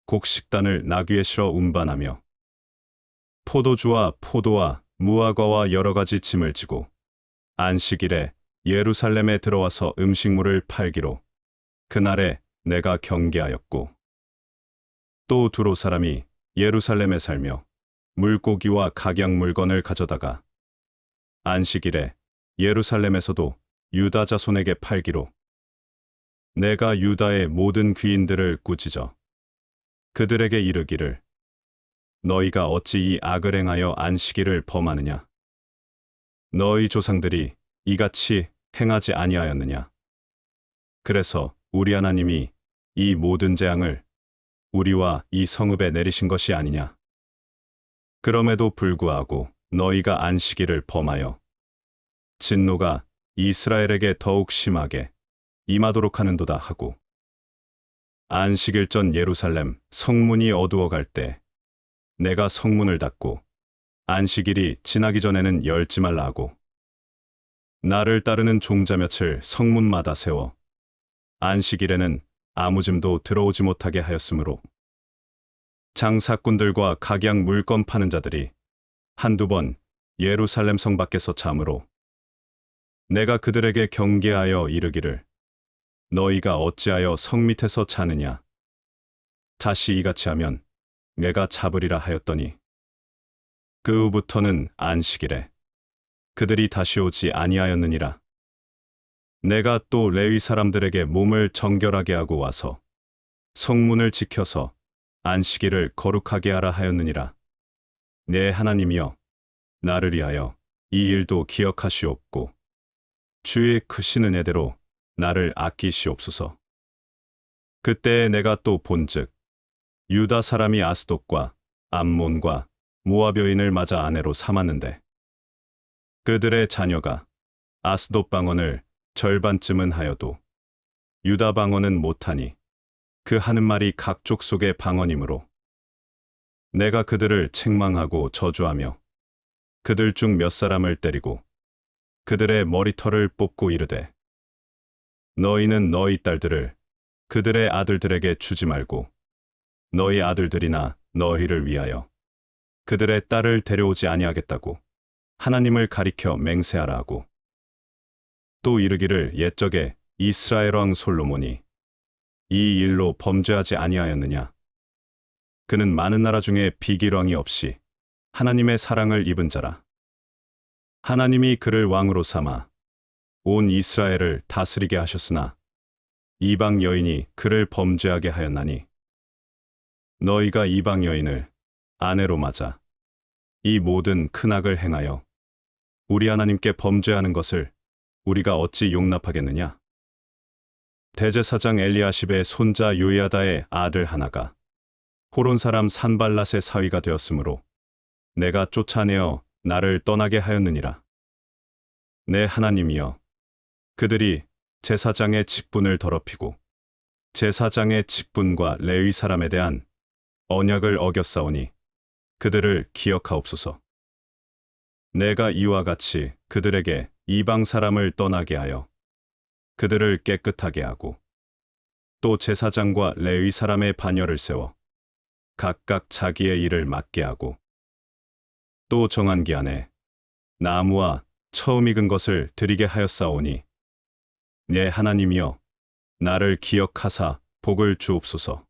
곡식단을 나귀에 실어 운반하며 포도주와 포도와 무화과와 여러 가지 짐을 지고 안식일에 예루살렘에 들어와서 음식물을 팔기로 그날에 내가 경계하였고 또 두로 사람이 예루살렘에 살며 물고기와 각양 물건을 가져다가 안식일에 예루살렘에서도 유다 자손에게 팔기로 내가 유다의 모든 귀인들을 꾸짖어 그들에게 이르기를 너희가 어찌 이 악을 행하여 안식일을 범하느냐? 너희 조상들이 이같이 행하지 아니하였느냐? 그래서 우리 하나님이 이 모든 재앙을 우리와 이 성읍에 내리신 것이 아니냐? 그럼에도 불구하고 너희가 안식일을 범하여 진노가 이스라엘에게 더욱 심하게 임하도록 하는도다 하고 안식일 전 예루살렘 성문이 어두워갈 때 내가 성문을 닫고 안식일이 지나기 전에는 열지 말라 하고 나를 따르는 종자 몇을 성문마다 세워 안식일에는 아무 짐도 들어오지 못하게 하였으므로 장사꾼들과 각양 물건 파는 자들이 한두 번 예루살렘 성 밖에서 참으로 내가 그들에게 경계하여 이르기를 너희가 어찌하여 성 밑에서 자느냐 다시 이같이 하면 내가 잡으리라 하였더니 그 후부터는 안식일에 그들이 다시 오지 아니하였느니라. 내가 또 레위 사람들에게 몸을 정결하게 하고 와서 성문을 지켜서 안식일을 거룩하게 하라 하였느니라. 내 하나님이여 나를 위하여 이 일도 기억하시옵고 주의 크신 은혜대로 나를 아끼시옵소서. 그때에 내가 또 본즉 유다 사람이 아스돗과 암몬과 모압 여인을 맞아 아내로 삼았는데 그들의 자녀가 아스돗 방언을 절반쯤은 하여도 유다 방언은 못하니 그 하는 말이 각 족속의 방언이므로 내가 그들을 책망하고 저주하며 그들 중 몇 사람을 때리고 그들의 머리털을 뽑고 이르되 너희는 너희 딸들을 그들의 아들들에게 주지 말고 너희 아들들이나 너희를 위하여 그들의 딸을 데려오지 아니하겠다고 하나님을 가리켜 맹세하라 하고 또 이르기를 옛적에 이스라엘 왕 솔로몬이 이 일로 범죄하지 아니하였느냐. 그는 많은 나라 중에 비길 왕이 없이 하나님의 사랑을 입은 자라. 하나님이 그를 왕으로 삼아 온 이스라엘을 다스리게 하셨으나 이방 여인이 그를 범죄하게 하였나니 너희가 이방 여인을 아내로 맞아 이 모든 큰 악을 행하여 우리 하나님께 범죄하는 것을 우리가 어찌 용납하겠느냐. 대제사장 엘리야십의 손자 요야다의 아들 하나가 호론 사람 산발랏의 사위가 되었으므로 내가 쫓아내어 나를 떠나게 하였느니라. 내 하나님이여 그들이 제사장의 직분을 더럽히고 제사장의 직분과 레위 사람에 대한 언약을 어겼사오니 그들을 기억하옵소서. 내가 이와 같이 그들에게 이방 사람을 떠나게 하여 그들을 깨끗하게 하고 또 제사장과 레위 사람의 반열을 세워 각각 자기의 일을 맡게 하고 또 정한 기한에 나무와 처음 익은 것을 드리게 하였사오니 내 하나님이여 나를 기억하사 복을 주옵소서.